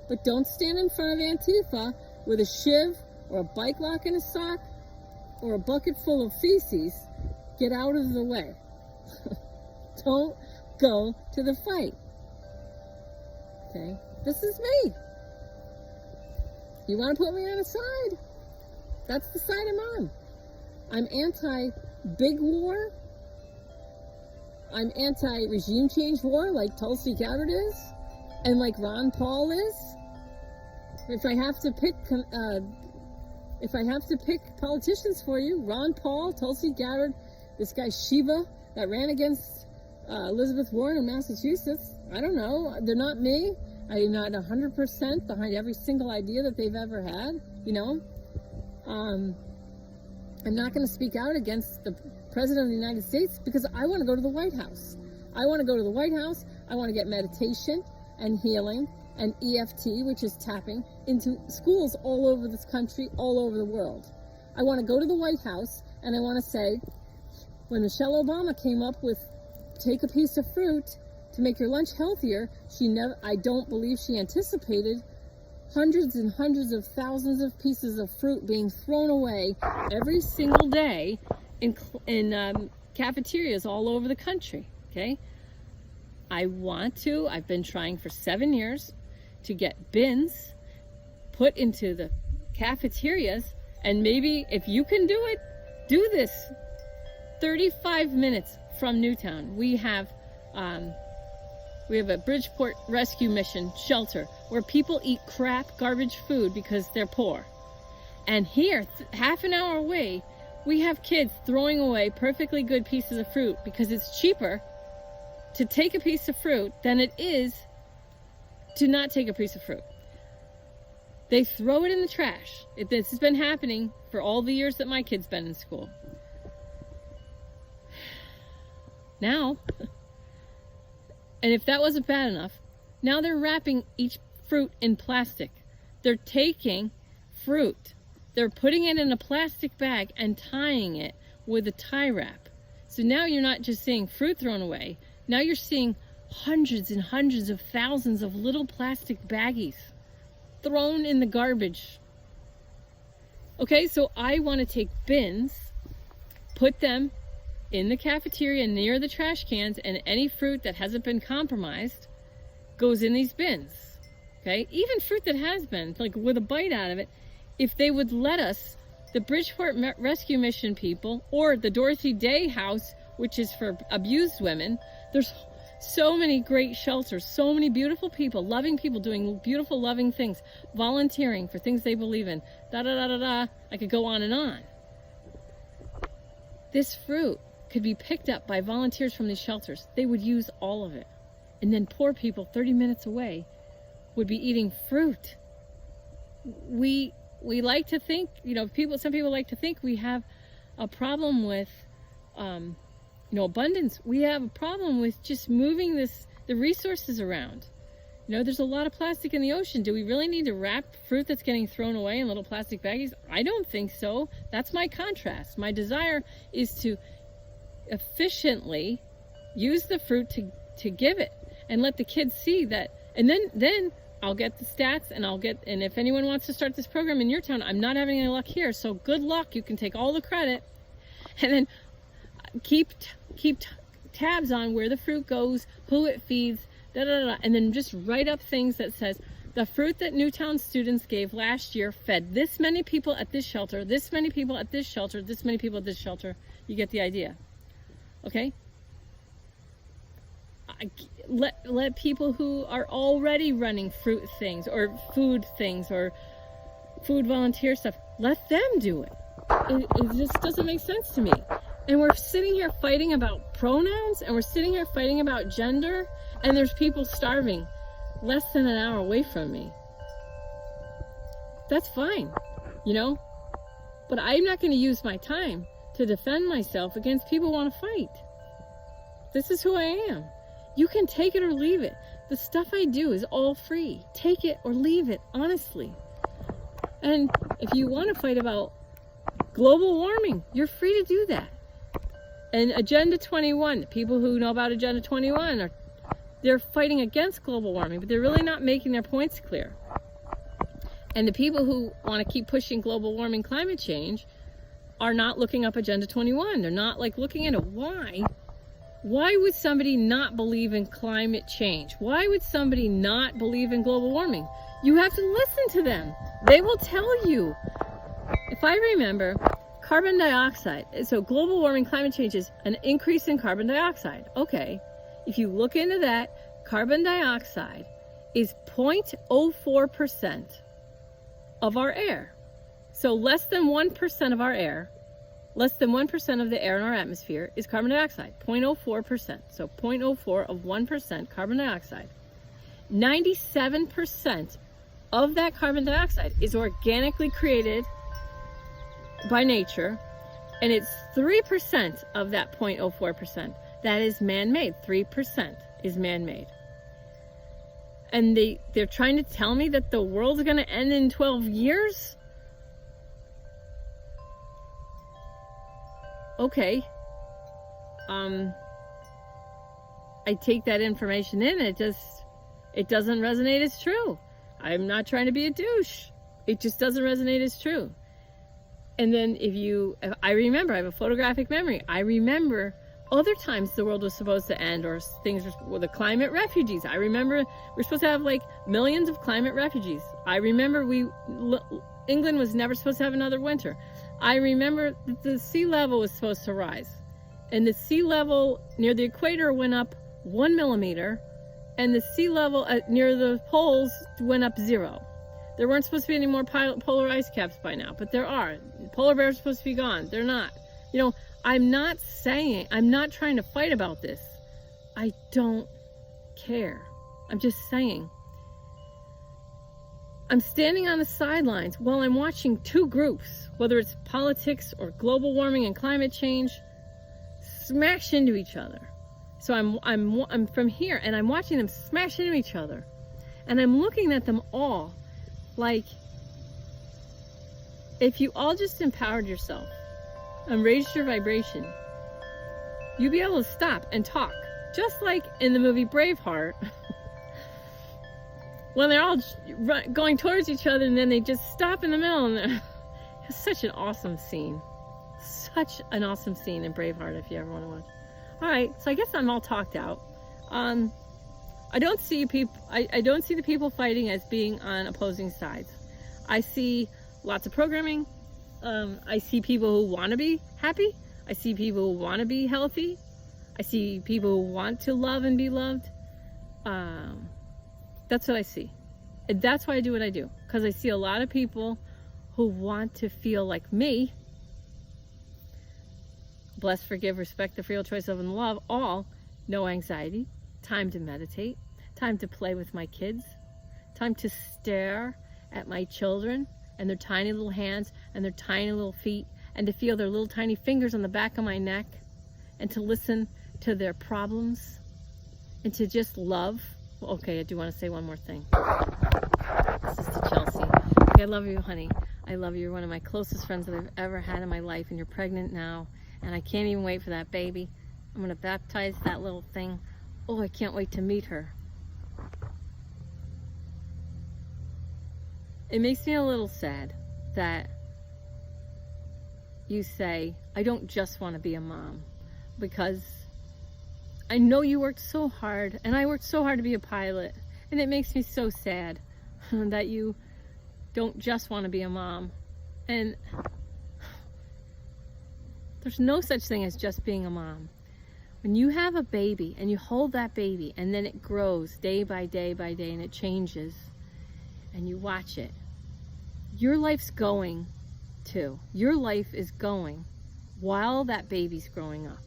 But don't stand in front of Antifa with a shiv or a bike lock in a sock or a bucket full of feces. Get out of the way. Don't go to the fight. Okay? This is me. You want to put me on a side? That's the side I'm on. I'm anti-big war. I'm anti-regime change war like Tulsi Gabbard is and like Ron Paul is. If I have to pick politicians for you, Ron Paul, Tulsi Gabbard, this guy Shiva that ran against Elizabeth Warren in Massachusetts, I don't know. They're not me. I am not 100% behind every single idea that they've ever had, you know. I'm not going to speak out against the President of the United States because I want to go to the White House. I want to go to the White House. I want to get meditation and healing and EFT, which is tapping, into schools all over this country, all over the world. I want to go to the White House and I want to say, when Michelle Obama came up with take a piece of fruit to make your lunch healthier, I don't believe she anticipated hundreds and hundreds of thousands of pieces of fruit being thrown away every single day in cafeterias all over the country, okay? I've been trying for 7 years to get bins put into the cafeterias, and maybe if you can do it, do this. 35 minutes from Newtown, we have a Bridgeport Rescue Mission shelter where people eat crap, garbage food because they're poor. And here, half an hour away, we have kids throwing away perfectly good pieces of fruit because it's cheaper to take a piece of fruit than it is to not take a piece of fruit. They throw it in the trash. This has been happening for all the years that my kid's been in school. Now, and if that wasn't bad enough, now they're wrapping each fruit in plastic. They're taking fruit, they're putting it in a plastic bag and tying it with a tie wrap. So now you're not just seeing fruit thrown away, now you're seeing hundreds and hundreds of thousands of little plastic baggies thrown in the garbage. Okay, so I want to take bins, put them in the cafeteria near the trash cans, and any fruit that hasn't been compromised goes in these bins. Okay, even fruit that has been, like with a bite out of it, if they would let us, the Bridgeport Rescue Mission people, or the Dorothy Day House, which is for abused women, there's so many great shelters, so many beautiful people, loving people doing beautiful, loving things, volunteering for things they believe in, I could go on and on. This fruit could be picked up by volunteers from these shelters. They would use all of it. And then poor people 30 minutes away would be eating fruit. We like to think, you know, some people like to think we have a problem with, abundance. We have a problem with just moving the resources around. You know, there's a lot of plastic in the ocean. Do we really need to wrap fruit that's getting thrown away in little plastic baggies? I don't think so. That's my contrast. My desire is to efficiently use the fruit to give it and let the kids see that. And then I'll get the stats and if anyone wants to start this program in your town, I'm not having any luck here. So good luck. You can take all the credit and then keep tabs on where the fruit goes, who it feeds, and then just write up things that says the fruit that Newtown students gave last year fed this many people at this shelter, this many people at this shelter, this many people at this shelter. You get the idea. Okay? Let people who are already running fruit things or food things or food volunteer stuff, let them do it. It just doesn't make sense to me. And we're sitting here fighting about pronouns, and we're sitting here fighting about gender, and there's people starving less than an hour away from me. That's fine, you know? But I'm not going to use my time to defend myself against people who want to fight. This is who I am. You can take it or leave it. The stuff I do is all free. Take it or leave it, honestly. And if you want to fight about global warming, you're free to do that. And Agenda 21, the people who know about Agenda 21 they're fighting against global warming, but they're really not making their points clear. And the people who want to keep pushing global warming, climate change, are not looking up Agenda 21. They're not like looking at it. Why? Why would somebody not believe in climate change? Why would somebody not believe in global warming? You have to listen to them. They will tell you. If I remember, carbon dioxide, so global warming, climate change is an increase in carbon dioxide. Okay, if you look into that, carbon dioxide is 0.04% of our air. So less than 1% of our air, less than 1% of the air in our atmosphere is carbon dioxide, 0.04%. So 0.04 of 1% carbon dioxide. 97% of that carbon dioxide is organically created by nature, and it's 3% of that 0.04% that is man-made. 3% is man-made. And they're trying to tell me that the world's going to end in 12 years? Okay. I take that information in, and it doesn't resonate as true. I'm not trying to be a douche. It just doesn't resonate as true. And then if I remember, I have a photographic memory. I remember other times the world was supposed to end, or things were the climate refugees. I remember we're supposed to have like millions of climate refugees. I remember England was never supposed to have another winter. I remember that the sea level was supposed to rise, and the sea level near the equator went up 1 millimeter, and the sea level near the poles went up 0. There weren't supposed to be any more polar ice caps by now, but there are. Polar bears are supposed to be gone. They're not. I'm not trying to fight about this. I don't care. I'm just saying. I'm standing on the sidelines while I'm watching two groups, whether it's politics or global warming and climate change, smash into each other. So I'm from here, and I'm watching them smash into each other, and I'm looking at them all like, if you all just empowered yourself and raised your vibration, you'd be able to stop and talk, just like in the movie Braveheart. When they're all going towards each other, and then they just stop in the middle, and it's such an awesome scene. Such an awesome scene in Braveheart, if you ever want to watch. All right, so I guess I'm all talked out. I don't see the people fighting as being on opposing sides. I see lots of programming. I see people who want to be happy. I see people who want to be healthy. I see people who want to love and be loved. That's what I see. And that's why I do what I do. Because I see a lot of people who want to feel like me. Bless, forgive, respect, the free will, choice of, and love, all. No anxiety. Time to meditate. Time to play with my kids. Time to stare at my children and their tiny little hands and their tiny little feet, and to feel their little tiny fingers on the back of my neck, and to listen to their problems, and to just love. Okay, I do want to say one more thing. This is to Chelsea. Okay, I love you, honey. I love you. You're one of my closest friends that I've ever had in my life, and you're pregnant now, and I can't even wait for that baby. I'm going to baptize that little thing. Oh, I can't wait to meet her. It makes me a little sad that you say, I don't just want to be a mom, because I know you worked so hard, and I worked so hard to be a pilot, and it makes me so sad that you don't just want to be a mom. And there's no such thing as just being a mom. When you have a baby and you hold that baby, and then it grows day by day by day, and it changes, and you watch it, your life's going too. Your life is going while that baby's growing up.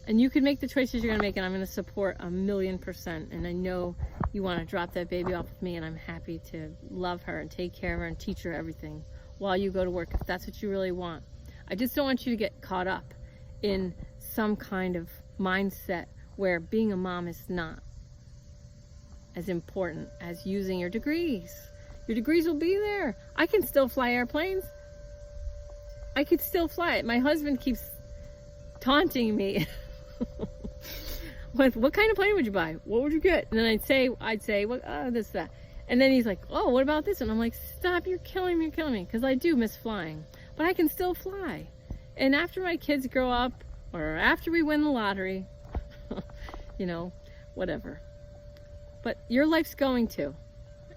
And you can make the choices you're going to make, and I'm going to support 1,000,000%. And I know you want to drop that baby off with me, and I'm happy to love her and take care of her and teach her everything while you go to work, if that's what you really want. I just don't want you to get caught up in some kind of mindset where being a mom is not as important as using your degrees. Your degrees will be there. I can still fly airplanes. I could still fly it. My husband keeps taunting me with, what kind of plane would you buy? What would you get? And then I'd say, well, this, that. And then he's like, oh, what about this? And I'm like, stop, you're killing me, because I do miss flying. But I can still fly. And after my kids grow up, or after we win the lottery, you know, whatever. But your life's going to.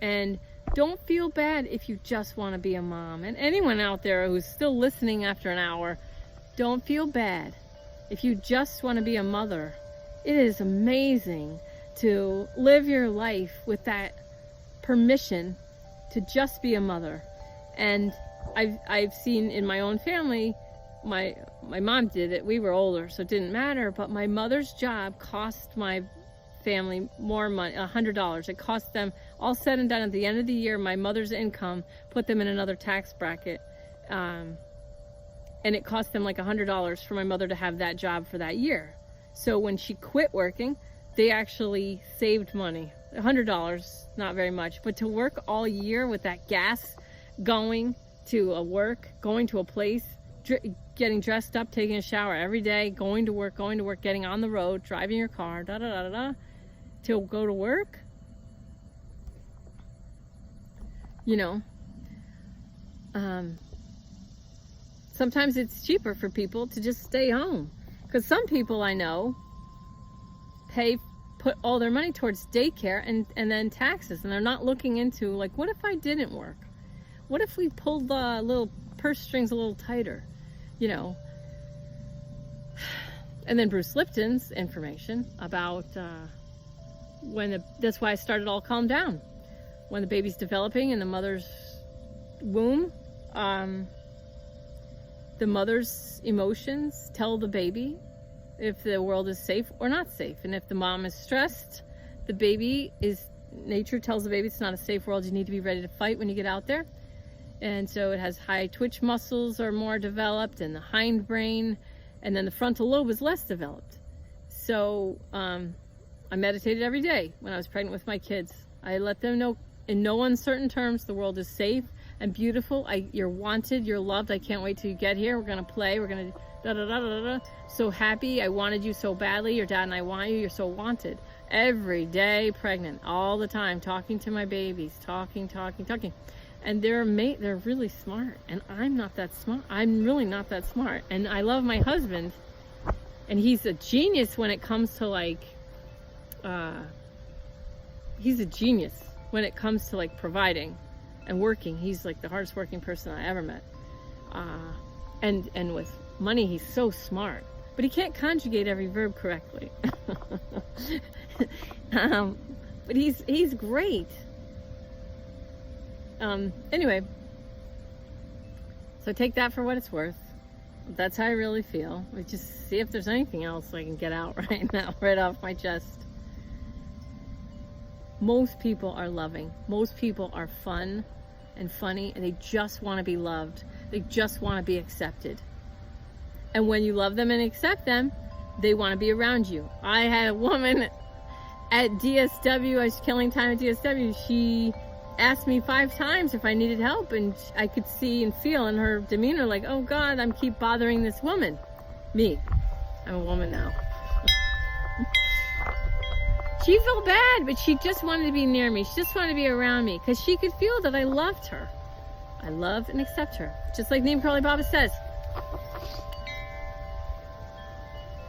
And don't feel bad if you just want to be a mom. And anyone out there who's still listening after an hour, don't feel bad if you just want to be a mother. It is amazing to live your life with that permission to just be a mother. And I've seen in my own family, my mom did it. We were older, so it didn't matter. But my mother's job cost my family more money, $100. It cost them, all said and done, at the end of the year, my mother's income put them in another tax bracket. And it cost them like $100 for my mother to have that job for that year. So when she quit working, they actually saved money. $100, not very much, but to work all year with that gas, going to a work, going to a place, getting dressed up, taking a shower every day, going to work, getting on the road, driving your car, to go to work. You know, sometimes it's cheaper for people to just stay home. Because some people I know put all their money towards daycare and then taxes, and they're not looking into, like, what if I didn't work? What if we pulled the little purse strings a little tighter, you know? And then Bruce Lipton's information about that's why I started All Calm Down. When the baby's developing in the mother's womb, the mother's emotions tell the baby if the world is safe or not safe. And if the mom is stressed, nature tells the baby it's not a safe world. You need to be ready to fight when you get out there. And so it has high twitch muscles are more developed, and the hindbrain, and then the frontal lobe is less developed. So I meditated every day when I was pregnant with my kids. I let them know in no uncertain terms the world is safe and beautiful. You're wanted, you're loved. I can't wait till you get here. We're gonna play. We're gonna da-da-da-da-da. So happy. I wanted you so badly. Your dad and I want you. You're so wanted. Every day pregnant, all the time, talking to my babies, talking. And they're really smart, and I'm not that smart. I'm really not that smart. And I love my husband, and he's a genius when it comes to like, he's a genius when it comes to like providing and working. He's like the hardest working person I ever met. And with money, he's so smart, but he can't conjugate every verb correctly. But he's great. Anyway, so take that for what it's worth. That's how I really feel. We just see if there's anything else I can get out right now, right off my chest. Most people are loving. Most people are fun and funny, and they just want to be loved. They just want to be accepted. And when you love them and accept them, they want to be around you. I had a woman at DSW, I was killing time at DSW, she asked me 5 times if I needed help, and I could see and feel in her demeanor like, oh God, I'm keep bothering this woman. Me. I'm a woman now. She felt bad, but she just wanted to be near me. She just wanted to be around me because she could feel that I loved her. I love and accept her. Just like Neem Karoli Baba says.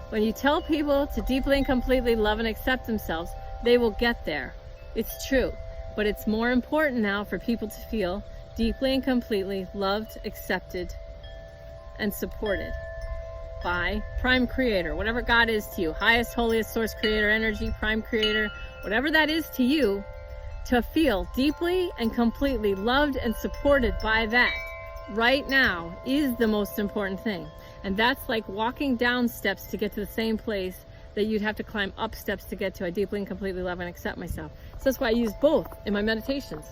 When you tell people to deeply and completely love and accept themselves, they will get there. It's true. But it's more important now for people to feel deeply and completely loved, accepted, and supported by Prime Creator, whatever God is to you, highest, holiest source, creator, energy, Prime Creator, whatever that is to you, to feel deeply and completely loved and supported by that right now is the most important thing. And that's like walking down steps to get to the same place that you'd have to climb up steps to get to. I deeply and completely love and accept myself. So that's why I use both in my meditations.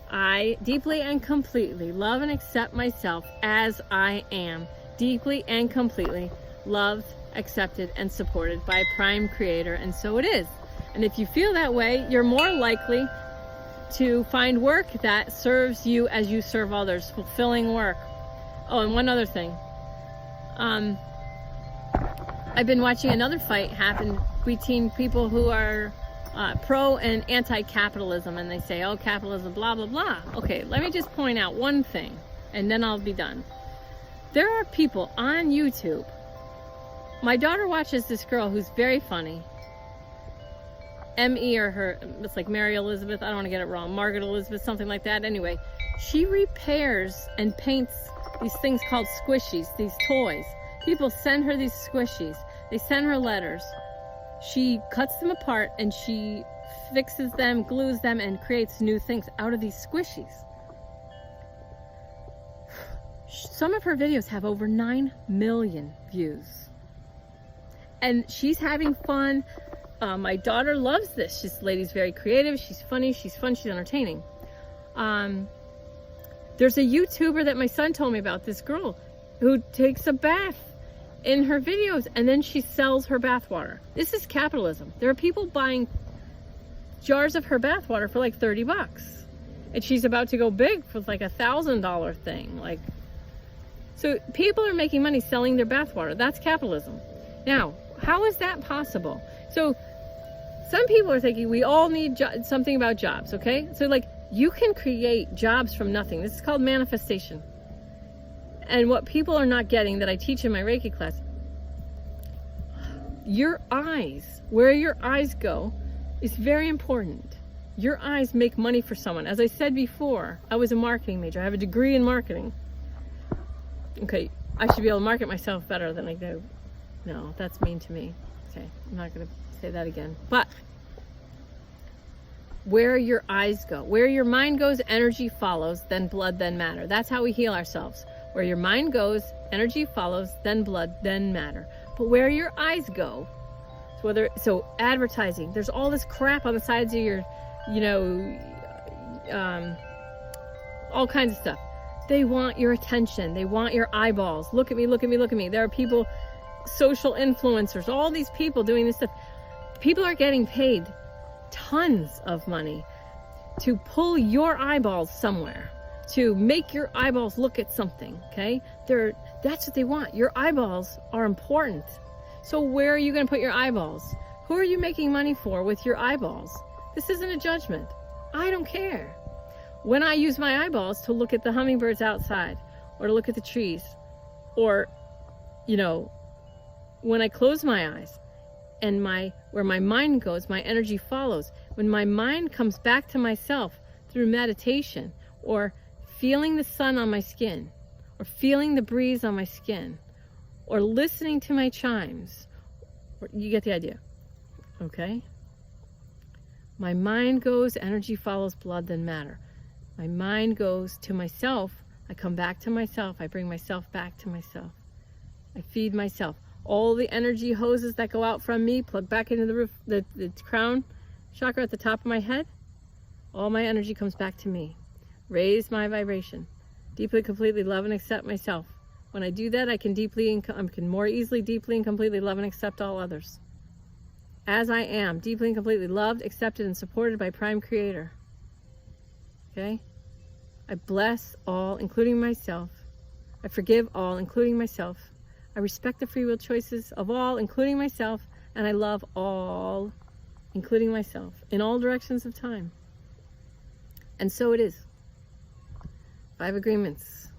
I deeply and completely love and accept myself as I am. Deeply and completely loved, accepted, and supported by Prime Creator. And so it is. And if you feel that way, you're more likely to find work that serves you as you serve others, fulfilling work. Oh, and one other thing. I've been watching another fight happen between people who are pro and anti-capitalism, and they say, oh, capitalism, blah, blah, blah. Okay, let me just point out one thing, and then I'll be done. There are people on YouTube. My daughter watches this girl who's very funny. M.E. or her, it's like Mary Elizabeth, I don't want to get it wrong, Margaret Elizabeth, something like that. Anyway, she repairs and paints these things called squishies, these toys. People send her these squishies. They send her letters. She cuts them apart and she fixes them, glues them, and creates new things out of these squishies. Some of her videos have over 9 million views. And she's having fun. My daughter loves this. This lady's very creative. She's funny. She's fun. She's entertaining. There's a YouTuber that my son told me about, this girl who takes a bath in her videos and then she sells her bath water. This is capitalism. There are people buying jars of her bath water for like $30. And she's about to go big for like $1,000 thing. Like, so people are making money selling their bath water. That's capitalism. Now, how is that possible? So some people are thinking we all need something about jobs, okay? So like you can create jobs from nothing. This is called manifestation. And what people are not getting that I teach in my Reiki class, your eyes, where your eyes go is very important. Your eyes make money for someone. As I said before, I was a marketing major. I have a degree in marketing. Okay, I should be able to market myself better than I do. No, that's mean to me. Okay, I'm not going to say that again. But where your eyes go, where your mind goes, energy follows, then blood, then matter. That's how we heal ourselves. Where your mind goes, energy follows, then blood, then matter. But where your eyes go, so advertising, there's all this crap on the sides of your, all kinds of stuff. They want your attention. They want your eyeballs. Look at me, look at me, look at me. There are people, social influencers, all these people doing this stuff. People are getting paid tons of money to pull your eyeballs somewhere, to make your eyeballs look at something, okay? That's what they want. Your eyeballs are important. So where are you going to put your eyeballs? Who are you making money for with your eyeballs? This isn't a judgment. I don't care. When I use my eyeballs to look at the hummingbirds outside, or to look at the trees, or, when I close my eyes, and where my mind goes, my energy follows. When my mind comes back to myself through meditation, or feeling the sun on my skin, or feeling the breeze on my skin, or listening to my chimes, you get the idea, okay? My mind goes, energy follows, blood, then matter. My mind goes to myself, I come back to myself, I bring myself back to myself. I feed myself. All the energy hoses that go out from me, plug back into the roof, the crown chakra at the top of my head, all my energy comes back to me. Raise my vibration. Deeply, completely love and accept myself. When I do that, I can more easily, deeply, and completely love and accept all others. As I am, deeply and completely loved, accepted, and supported by Prime Creator. Okay? I bless all, including myself. I forgive all, including myself. I respect the free will choices of all, including myself, and I love all, including myself, in all directions of time. And so it is. 5 agreements.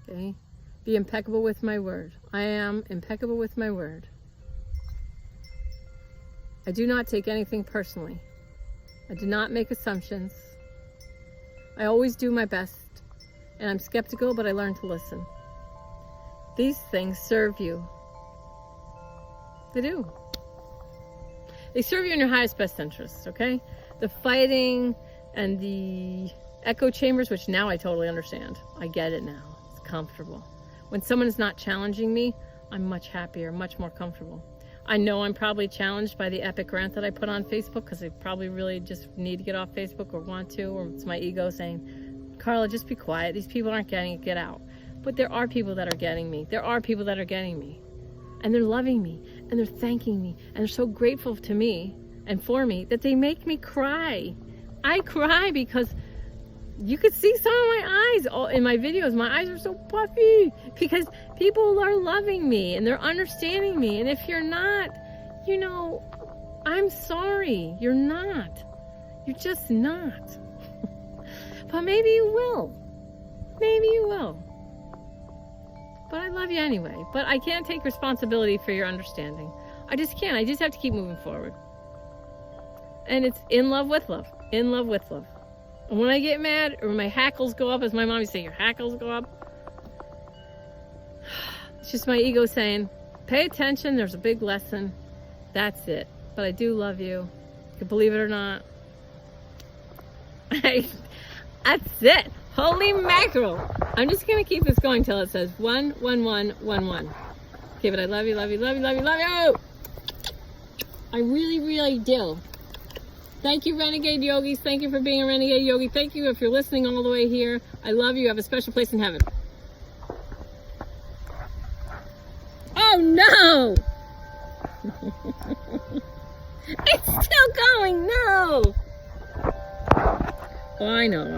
Okay? Be impeccable with my word. I am impeccable with my word. I do not take anything personally. I do not make assumptions. I always do my best, and I'm skeptical, but I learn to listen. These things serve you. They do. They serve you in your highest best interests, okay? The fighting and the echo chambers, which now I totally understand. I get it now. It's comfortable. When someone is not challenging me, I'm much happier, much more comfortable. I know I'm probably challenged by the epic rant that I put on Facebook, because I probably really just need to get off Facebook or want to, or it's my ego saying, Carla, just be quiet. These people aren't getting it. Get out. But there are people that are getting me. There are people that are getting me. And they're loving me. And they're thanking me. And they're so grateful to me and for me that they make me cry. I cry because you could see some of my eyes in my videos. My eyes are so puffy because people are loving me and they're understanding me. And if you're not, you know, I'm sorry. You're not. You're just not. But maybe you will. Maybe you will. But I love you anyway. But I can't take responsibility for your understanding. I just can't. I just have to keep moving forward. And it's in love with love. In love with love. And when I get mad, or when my hackles go up, as my mom used to say, your hackles go up, it's just my ego saying, pay attention, there's a big lesson. That's it. But I do love you. You can believe it or not. That's it. Holy mackerel. I'm just going to keep this going till it says 1, 1, 1, 1, 1. Okay, but I love you, love you, love you, love you, love you. I really, really do. Thank you, Renegade Yogis. Thank you for being a Renegade Yogi. Thank you if you're listening all the way here. I love you. You have a special place in heaven. Oh, no! It's still going. No! Oh, I know.